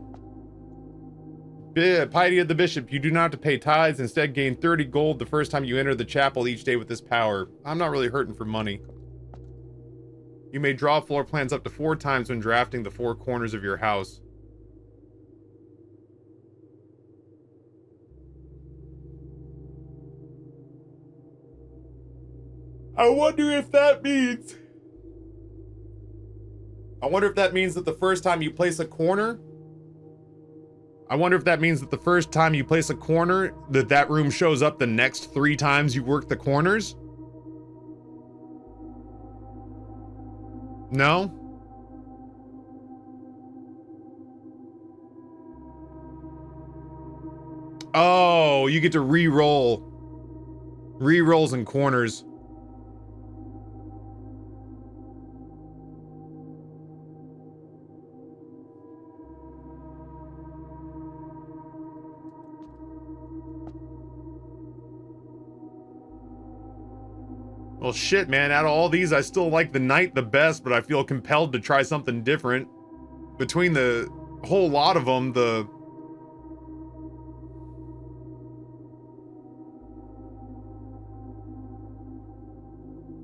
Piety of the Bishop. You do not have to pay tithes. Instead, gain 30 gold the first time you enter the chapel each day with this power. I'm not really hurting for money. You may draw floor plans up to 4 times when drafting the 4 corners of your house. I wonder if that means that the first time you place a corner, that room shows up the next 3 times you work the corners? No? Oh, you get to re-roll. Re-rolls and corners. Well, shit, man. Out of all these, I still like the Knight the best, but I feel compelled to try something different. Between the whole lot of them, the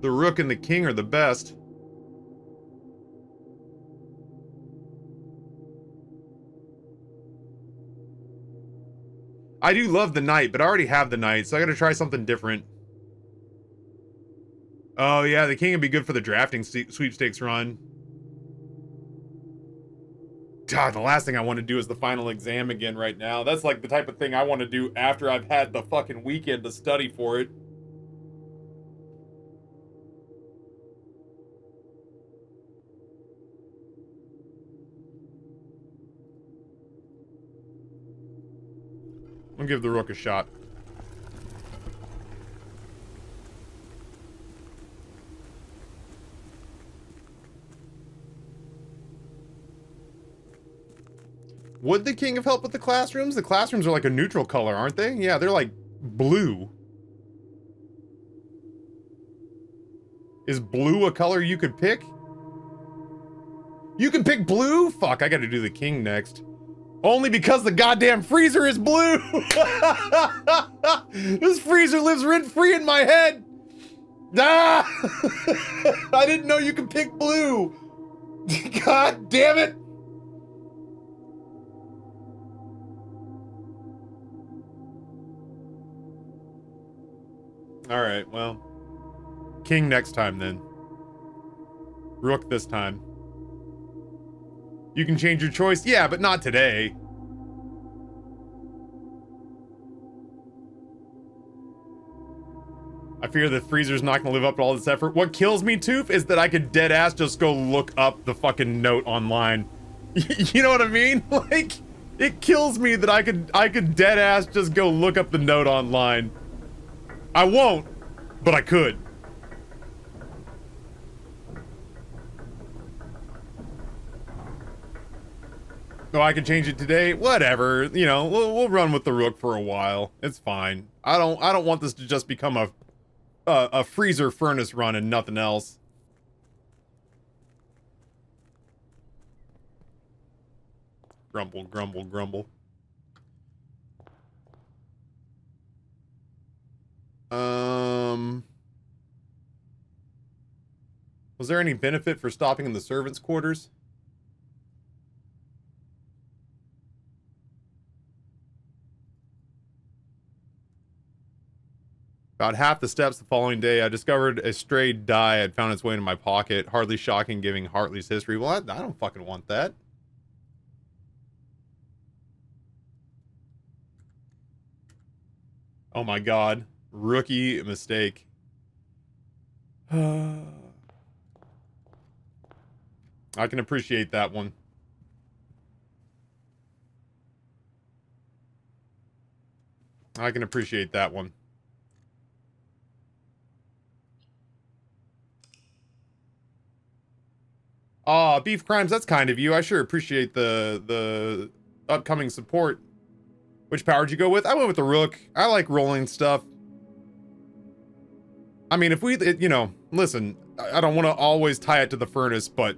Rook and the King are the best. I do love the Knight, but I already have the Knight, so I gotta try something different. Oh yeah, the King would be good for the drafting sweepstakes run. God, the last thing I want to do is the final exam again right now. That's like the type of thing I want to do after I've had the fucking weekend to study for it. I'll give the Rook a shot. Would the King have helped with the classrooms? The classrooms are like a neutral color, aren't they? Yeah, they're like blue. Is blue a color you could pick? You can pick blue? Fuck, I gotta do the King next. Only because the goddamn freezer is blue! This freezer lives rent-free in my head! Ah! I didn't know you could pick blue. God damn it. All right, well, king next time then. Rook this time. You can change your choice. Yeah, but not today. I fear the freezer's not gonna live up to all this effort. What kills me, Toof, is that I could dead ass just go look up the fucking note online. You know what I mean? Like, it kills me that I could dead ass just go look up the note online. I won't, but I could. No, I can change it today. Whatever, you know, we'll run with the rook for a while. It's fine. I don't want this to just become a freezer furnace run and nothing else. Grumble, grumble, grumble. Was there any benefit for stopping in the servants' quarters? About half the steps the following day, I discovered a strayed die had found its way into my pocket. Hardly shocking given Hartley's history. Well, I don't fucking want that. Oh my god. Rookie mistake. I can appreciate that one. I can appreciate that one. Aw, Beef Crimes, that's kind of you. I sure appreciate the upcoming support. Which power did you go with? I went with the Rook. I like rolling stuff. I mean, if we, you know, listen, I don't want to always tie it to the furnace, but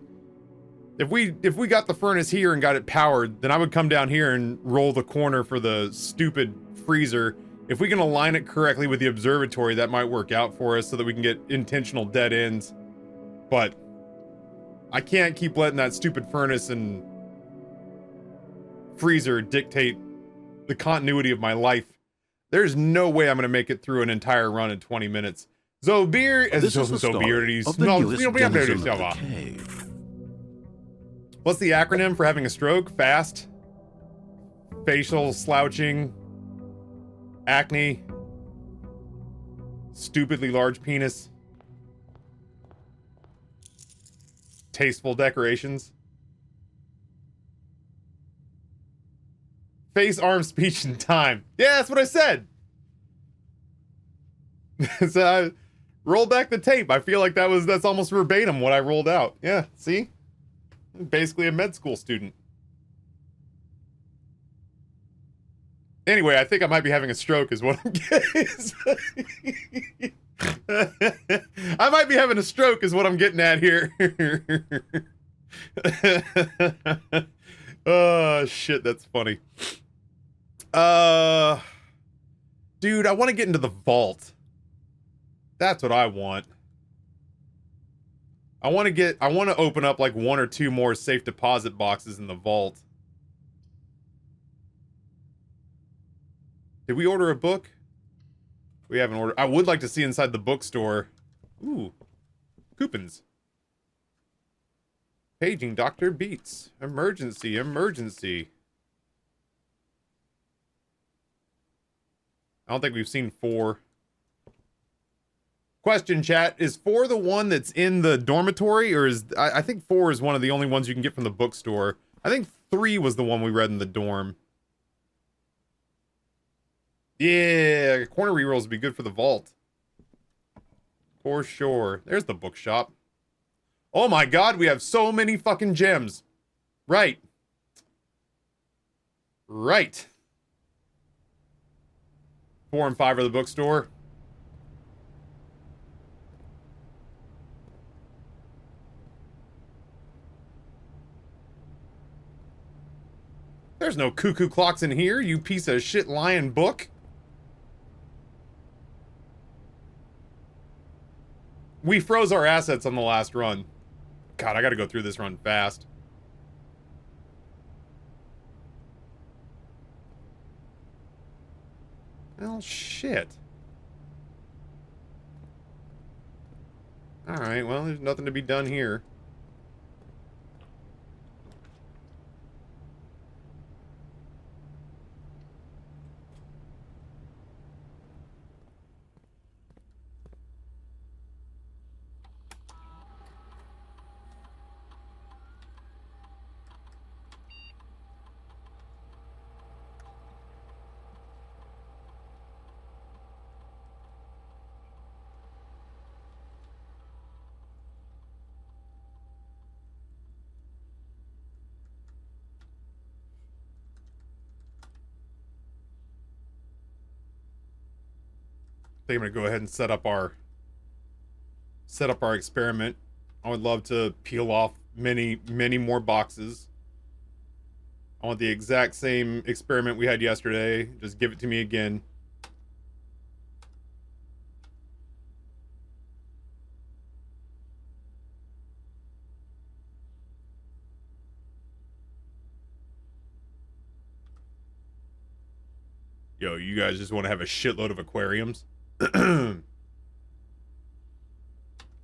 if we got the furnace here and got it powered, then I would come down here and roll the corner for the stupid freezer. If we can align it correctly with the observatory, that might work out for us so that we can get intentional dead ends. But I can't keep letting that stupid furnace and freezer dictate the continuity of my life. There's no way I'm going to make it through an entire run in 20 minutes. Zobir is What's the acronym for having a stroke? Fast, facial slouching, acne, stupidly large penis, tasteful decorations, face, arm, speech, and time. Yeah, that's what I said. So roll back the tape. I feel like that's almost verbatim what I rolled out. Yeah, see? Basically a med school student. Anyway, I think I might be having a stroke is what I'm getting. I might be having a stroke is what I'm getting at here. Oh, shit, that's funny. Dude, I want to get into the vault. That's what I want. I want to open up like 1 or 2 more safe deposit boxes in the vault. Did we order a book? We haven't ordered. I would like to see inside the bookstore. Ooh. Coupons. Paging Dr. Beats. Emergency, emergency. I don't think we've seen 4. Question, chat. Is 4 the one that's in the dormitory? Or is... I think 4 is one of the only ones you can get from the bookstore. I think 3 was the one we read in the dorm. Yeah, corner rerolls would be good for the vault. For sure. There's the bookshop. Oh my god, we have so many fucking gems. Right. Right. 4 and 5 are the bookstore. There's no cuckoo clocks in here, you piece of shit lying book. We froze our assets on the last run. God, I gotta go through this run fast. Well, shit. Alright, well, there's nothing to be done here. I think I'm gonna go ahead and set up our experiment. I would love to peel off many more boxes. I want the exact same experiment we had yesterday. Just give it to me again. Yo, you guys just want to have a shitload of aquariums? I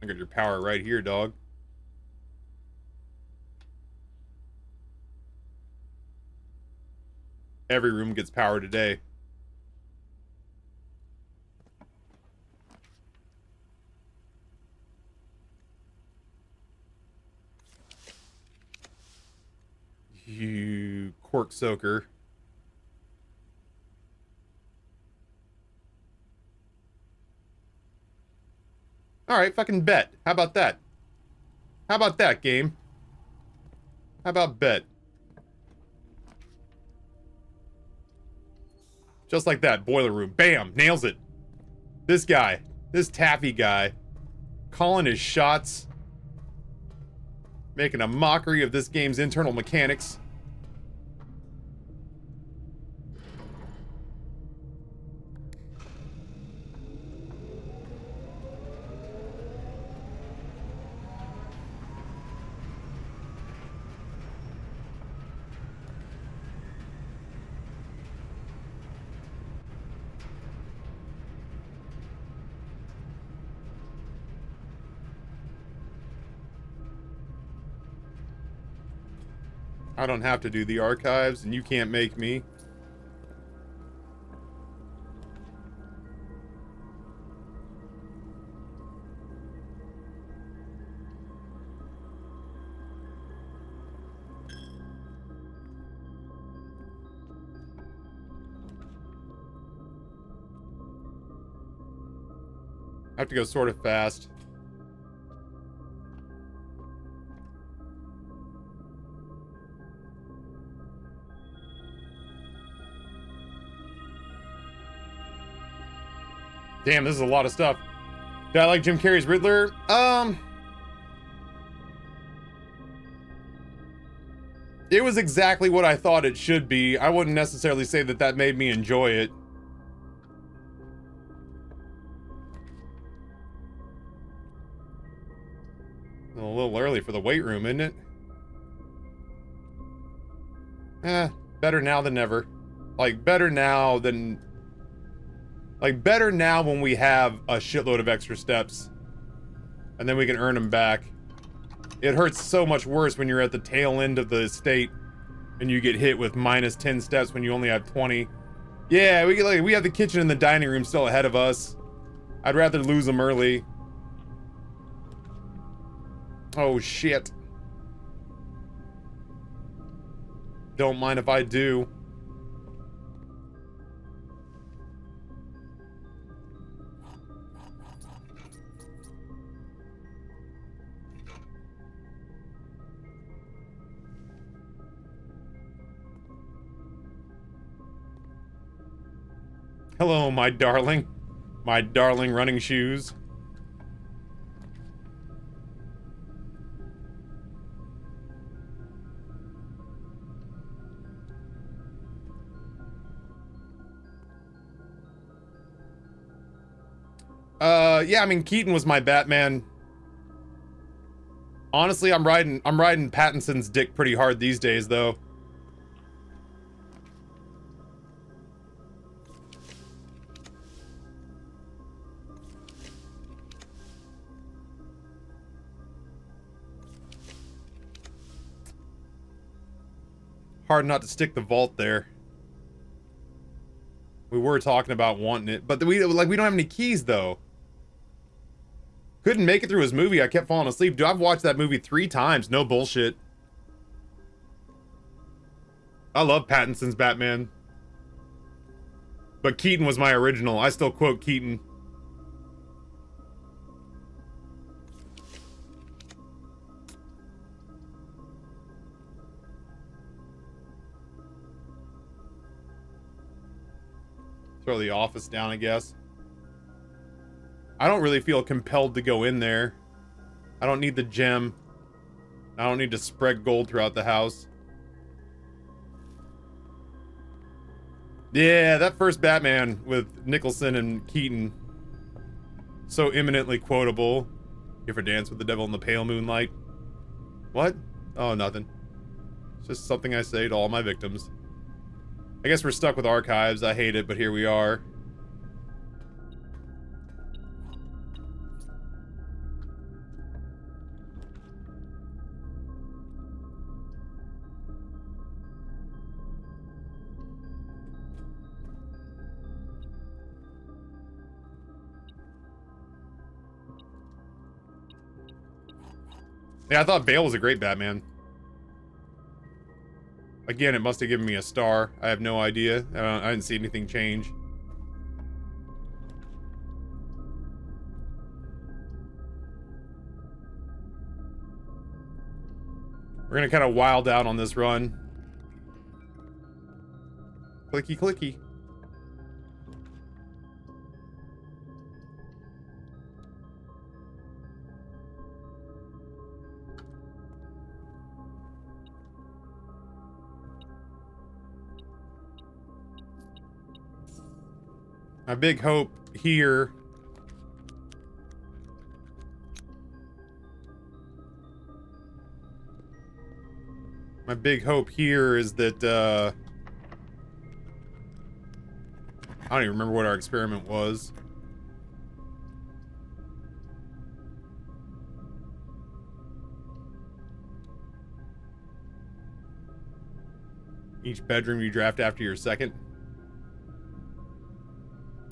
got your power right here, dog. Every room gets power today. You cork soaker. Alright, fucking bet. How about that? How about that, game? How about bet? Just like that, boiler room. Bam! Nails it. This guy. This Taffy guy. Calling his shots. Making a mockery of this game's internal mechanics. I don't have to do the archives, and you can't make me. I have to go sort of fast. Damn, this is a lot of stuff. Did I like Jim Carrey's Riddler? It was exactly what I thought it should be. I wouldn't necessarily say that that made me enjoy it. A little early for the weight room, isn't it? Better now than never. Like, better now than... Like, better now when we have a shitload of extra steps. And then we can earn them back. It hurts so much worse when you're at the tail end of the estate and you get hit with minus 10 steps when you only have 20. Yeah, we have the kitchen and the dining room still ahead of us. I'd rather lose them early. Oh, shit. Don't mind if I do. Hello, my darling. My darling running shoes. Yeah, I mean, Keaton was my Batman Honestly, I'm riding Pattinson's dick pretty hard these days, though. Hard not to stick the vault there. We were talking about wanting it, but we don't have any keys though. Couldn't make it through his movie. I kept falling asleep. Dude, I've watched that movie 3 times. No bullshit. I love Pattinson's Batman. But Keaton was my original. I still quote Keaton. Throw the office down, I guess. I don't really feel compelled to go in there. I don't need the gem. I don't need to spread gold throughout the house. Yeah, that first Batman with Nicholson and Keaton. So eminently quotable. You ever dance with the devil in the pale moonlight? What? Oh, nothing. It's just something I say to all my victims. I guess we're stuck with archives. I hate it, but here we are. Yeah, I thought Bale was a great Batman. Again, it must have given me a star. I have no idea. I didn't see anything change. We're gonna kind of wild out on this run. Clicky clicky. My big hope here is that I don't even remember what our experiment was. Each bedroom you draft after your second.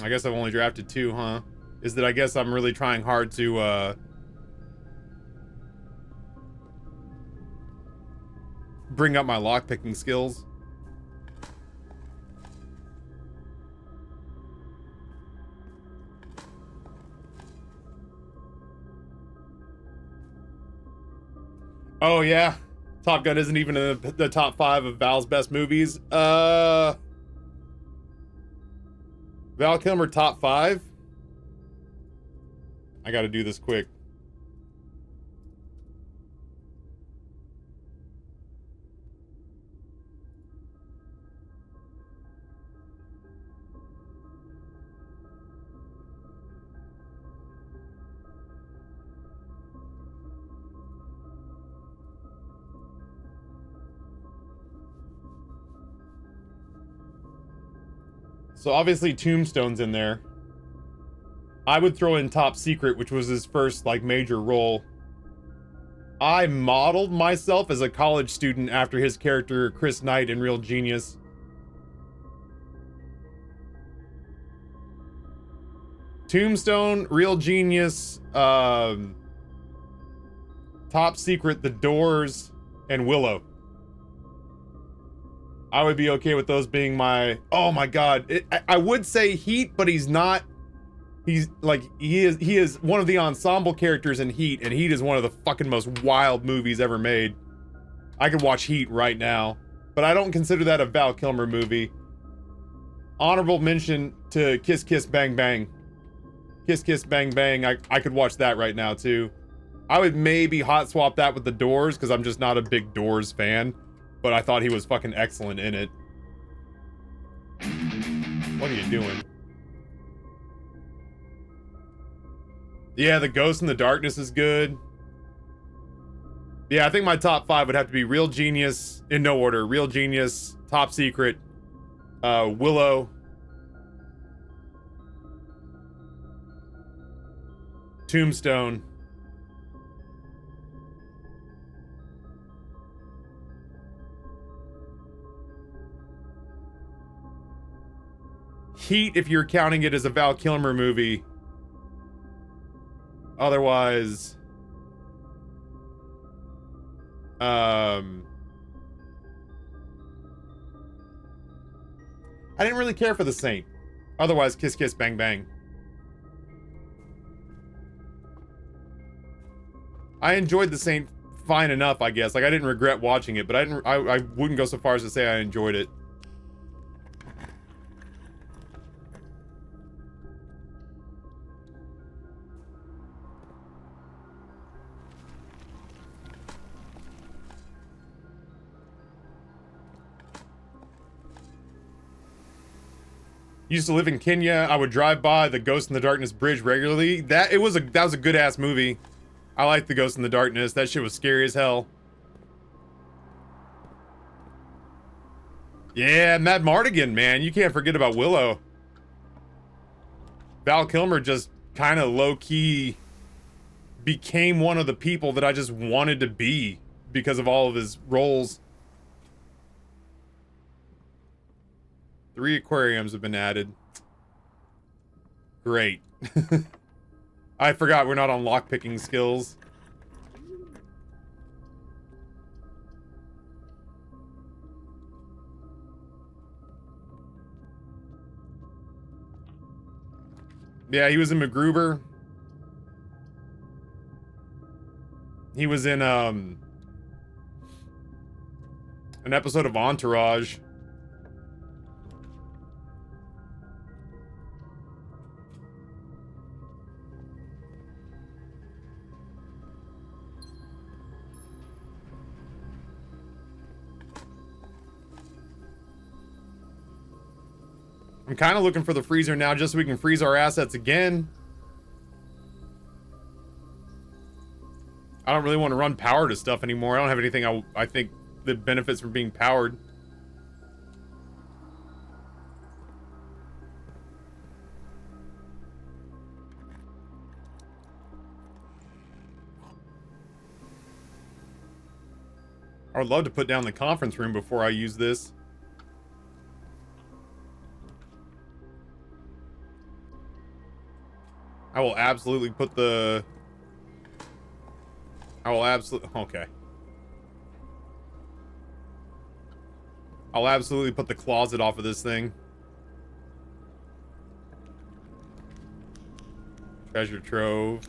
I guess I've only drafted 2, huh? Is that I guess I'm really trying hard to, bring up my lockpicking skills. Oh, yeah. Top Gun isn't even in the top 5 of Val's best movies. Val Kilmer top 5? I gotta do this quick. So obviously Tombstone's in there. I would throw in Top Secret, which was his first, like, major role. I modeled myself as a college student after his character Chris Knight in Real Genius. Tombstone, Real Genius, Top Secret, The Doors, and Willow. I would be okay with those being my... Oh my god. I would say Heat, but he's not... He's like... He is one of the ensemble characters in Heat, and Heat is one of the fucking most wild movies ever made. I could watch Heat right now. But I don't consider that a Val Kilmer movie. Honorable mention to Kiss Kiss Bang Bang. Kiss Kiss Bang Bang. I could watch that right now, too. I would maybe hot swap that with The Doors, because I'm just not a big Doors fan. But I thought he was fucking excellent in it. What are you doing? Yeah, The Ghost in the Darkness is good. Yeah, I think my top 5 would have to be Real Genius, in no order. Real Genius, Top Secret, Willow, Tombstone, Heat, if you're counting it as a Val Kilmer movie. Otherwise, I didn't really care for The Saint. Otherwise, Kiss Kiss Bang Bang. I enjoyed The Saint fine enough, I guess. Like, I didn't regret watching it, but I wouldn't go so far as to say I enjoyed it. Used to live in Kenya. I would drive by the Ghost in the Darkness bridge regularly. That was a good ass movie. I liked the Ghost in the Darkness. That shit was scary as hell. Yeah, Matt Mardigan, man. You can't forget about Willow. Val Kilmer just kind of low-key became one of the people that I just wanted to be because of all of his roles. 3 aquariums have been added. Great. I forgot we're not on lockpicking skills. Yeah, he was in MacGruber. He was in an episode of Entourage. I'm kind of looking for the freezer now just so we can freeze our assets again. I don't really want to run power to stuff anymore. I don't have anything I think that benefits from being powered. I would love to put down the conference room before I use this. I will absolutely put the... Okay. I'll absolutely put the closet off of this thing. Treasure trove.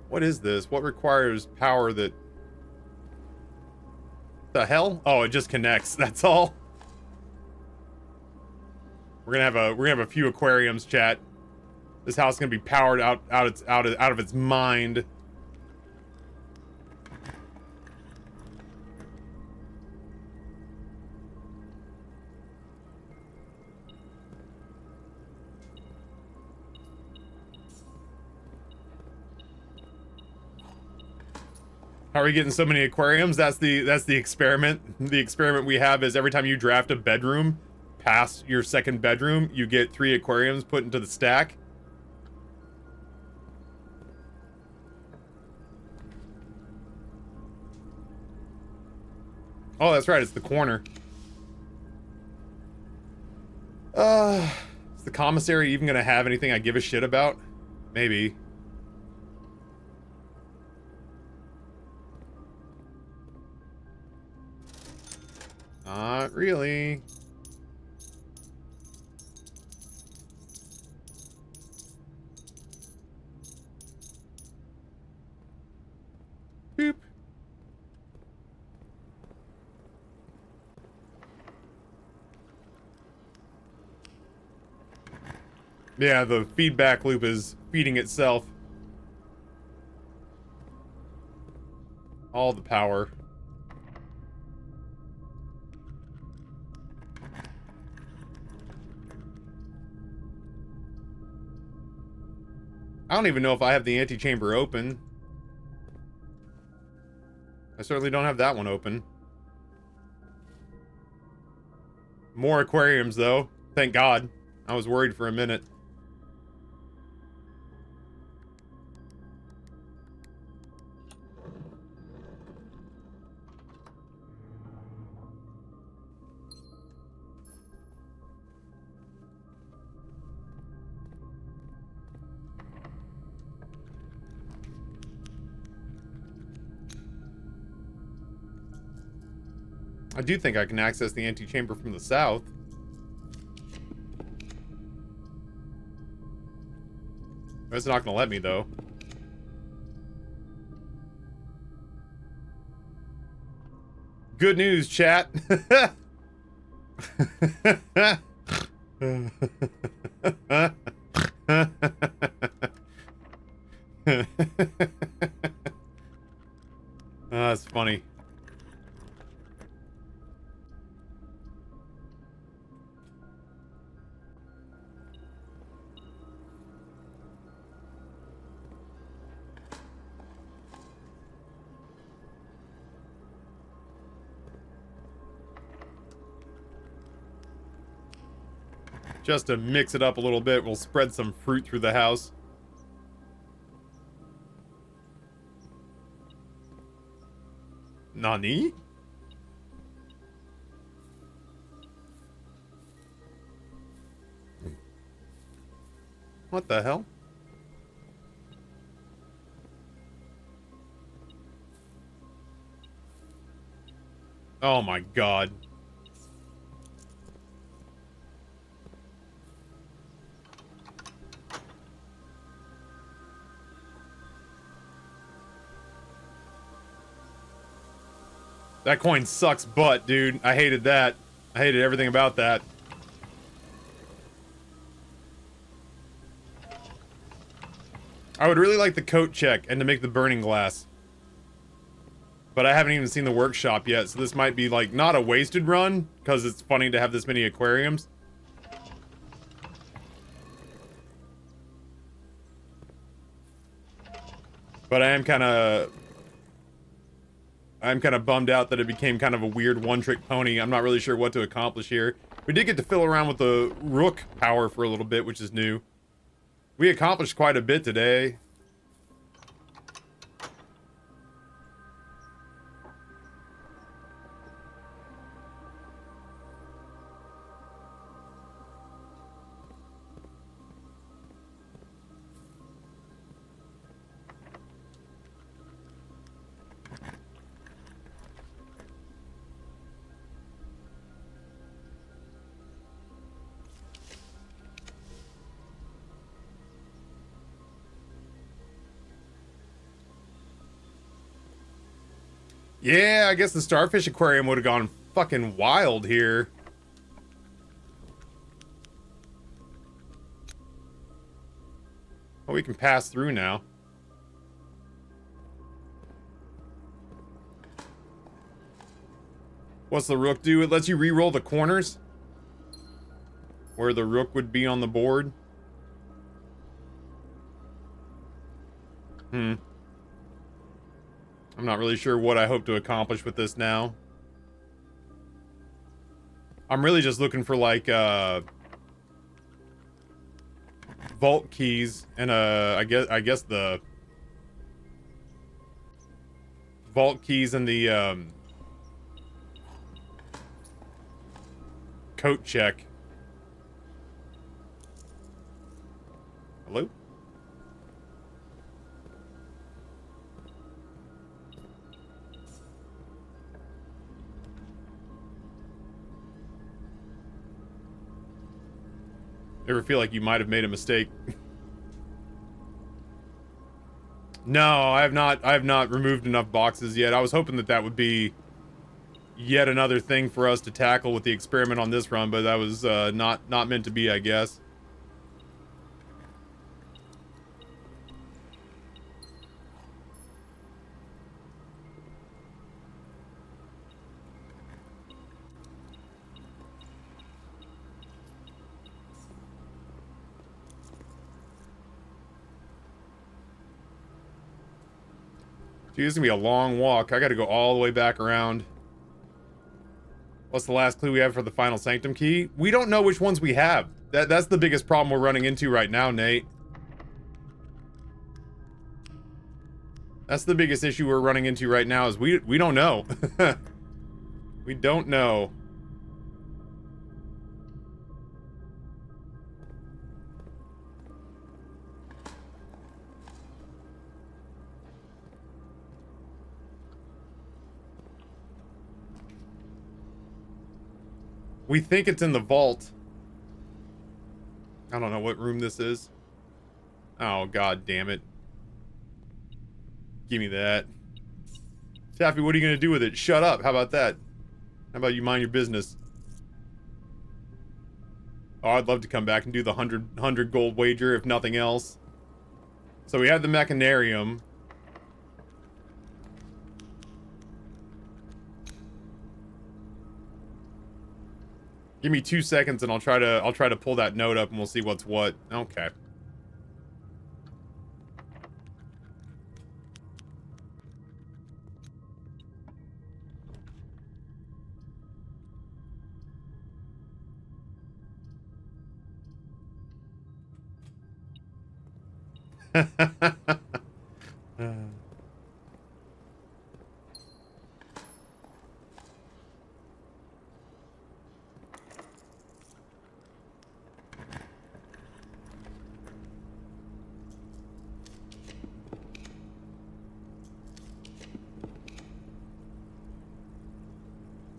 What is this? What requires power that... The hell? Oh, it just connects. That's all. We're gonna have a few aquariums, chat. This house is gonna be powered out of its mind. How are we getting so many aquariums? That's the experiment. The experiment we have is every time you draft a bedroom past your second bedroom, you get 3 aquariums put into the stack. Oh, that's right, it's the corner. Is the commissary even gonna have anything I give a shit about? Maybe. Not really. Boop. Yeah, the feedback loop is feeding itself. All the power. I don't even know if I have the antechamber open. I certainly don't have that one open. More aquariums, though. Thank God. I was worried for a minute. I do think I can access the antechamber from the south. It's not gonna let me, though. Good news, chat. That's funny. Just to mix it up a little bit, we'll spread some fruit through the house. Nani? What the hell? Oh my God. That coin sucks butt, dude. I hated that. I hated everything about that. I would really like the coat check and to make the burning glass. But I haven't even seen the workshop yet, so this might be like not a wasted run, because it's funny to have this many aquariums. But I'm kind of bummed out that it became kind of a weird one-trick pony. I'm not really sure what to accomplish here. We did get to fiddle around with the rook power for a little bit, which is new. We accomplished quite a bit today. Yeah, I guess the starfish aquarium would have gone fucking wild here. Oh, we can pass through now. What's the rook do? It lets you re-roll the corners where the rook would be on the board. I'm not really sure what I hope to accomplish with this now. I'm really just looking for like vault keys and I guess the vault keys and the coat check. Hello? Ever feel like you might have made a mistake? No, I have not removed enough boxes yet. I was hoping that that would be yet another thing for us to tackle with the experiment on this run, but that was not meant to be, I guess. Dude, this is gonna be a long walk. I gotta go all the way back around. What's the last clue we have for the final sanctum key? We don't know which ones we have. That's the biggest problem we're running into right now, Nate. That's the biggest issue we're running into right now is we don't know. We don't know. We think it's in the vault. I don't know what room this is. Oh, god damn it. Give me that. Taffy, what are you gonna do with it? Shut up. How about that? How about you mind your business? Oh, I'd love to come back and do the 100 gold wager, if nothing else. So we have the mechanarium. Give me 2 seconds and I'll try to pull that note up and we'll see what's what. Okay.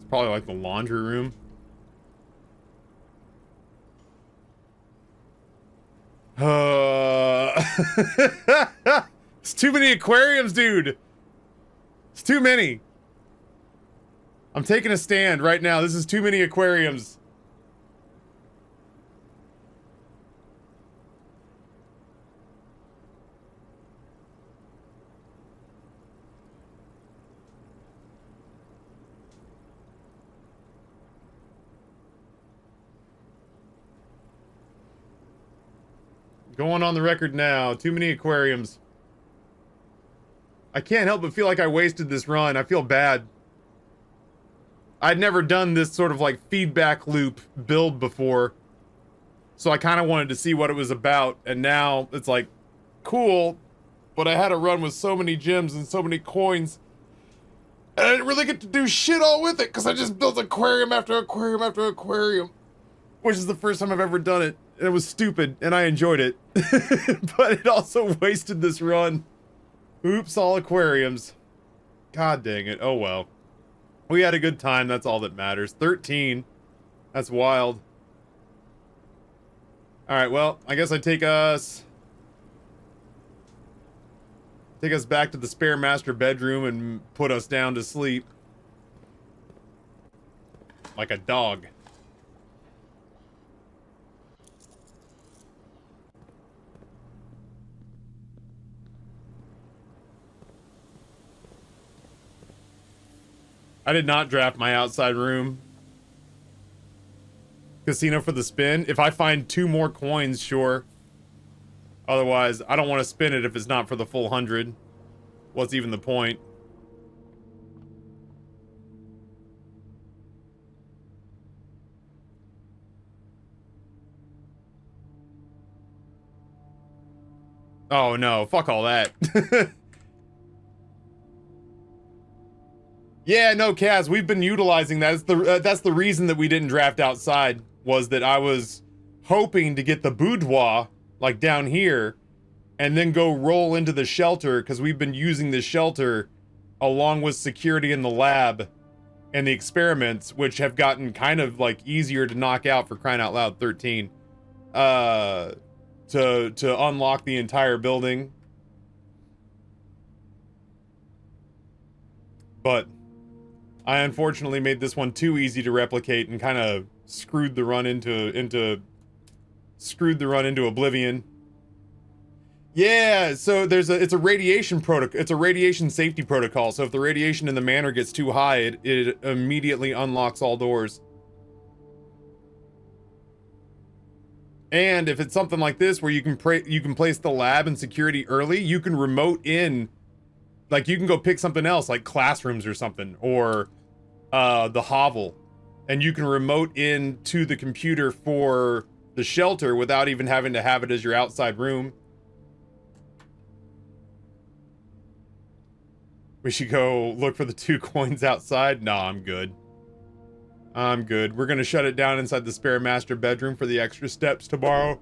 Probably like the laundry room. It's too many aquariums, dude. It's too many. I'm taking a stand right now. This is too many aquariums. Going on the record now. Too many aquariums. I can't help but feel like I wasted this run. I feel bad. I'd never done this sort of like feedback loop build before. So I kind of wanted to see what it was about. And now it's like, cool. But I had a run with so many gems and so many coins. And I didn't really get to do shit all with it. Because I just built aquarium after aquarium after aquarium. Which is the first time I've ever done it. And it was stupid, and I enjoyed it. But it also wasted this run. Oops, all aquariums. God dang it. Oh well. We had a good time, that's all that matters. 13. That's wild. Alright, well, I guess I take us back to the spare master bedroom and put us down to sleep. Like a dog. I did not draft my outside room. Casino for the spin. If I find 2 more coins, sure. Otherwise, I don't want to spin it if it's not for the full 100. What's even the point? Oh no, fuck all that. Yeah, no, Kaz, we've been utilizing that. That's the reason that we didn't draft outside, was that I was hoping to get the boudoir, like down here, and then go roll into the shelter, because we've been using the shelter along with security in the lab and the experiments, which have gotten kind of like easier to knock out, for crying out loud. 13. To unlock the entire building. But I unfortunately made this one too easy to replicate and kind of screwed the run into oblivion. Yeah, so it's a radiation protocol. It's a radiation safety protocol. So if the radiation in the manor gets too high, it immediately unlocks all doors. And if it's something like this where you can place the lab and security early, you can remote in Like, you can go pick something else, like classrooms or something, or the hovel, and you can remote into the computer for the shelter without even having to have it as your outside room. We should go look for the 2 coins outside. No, I'm good. I'm good. We're gonna shut it down inside the spare master bedroom for the extra steps tomorrow.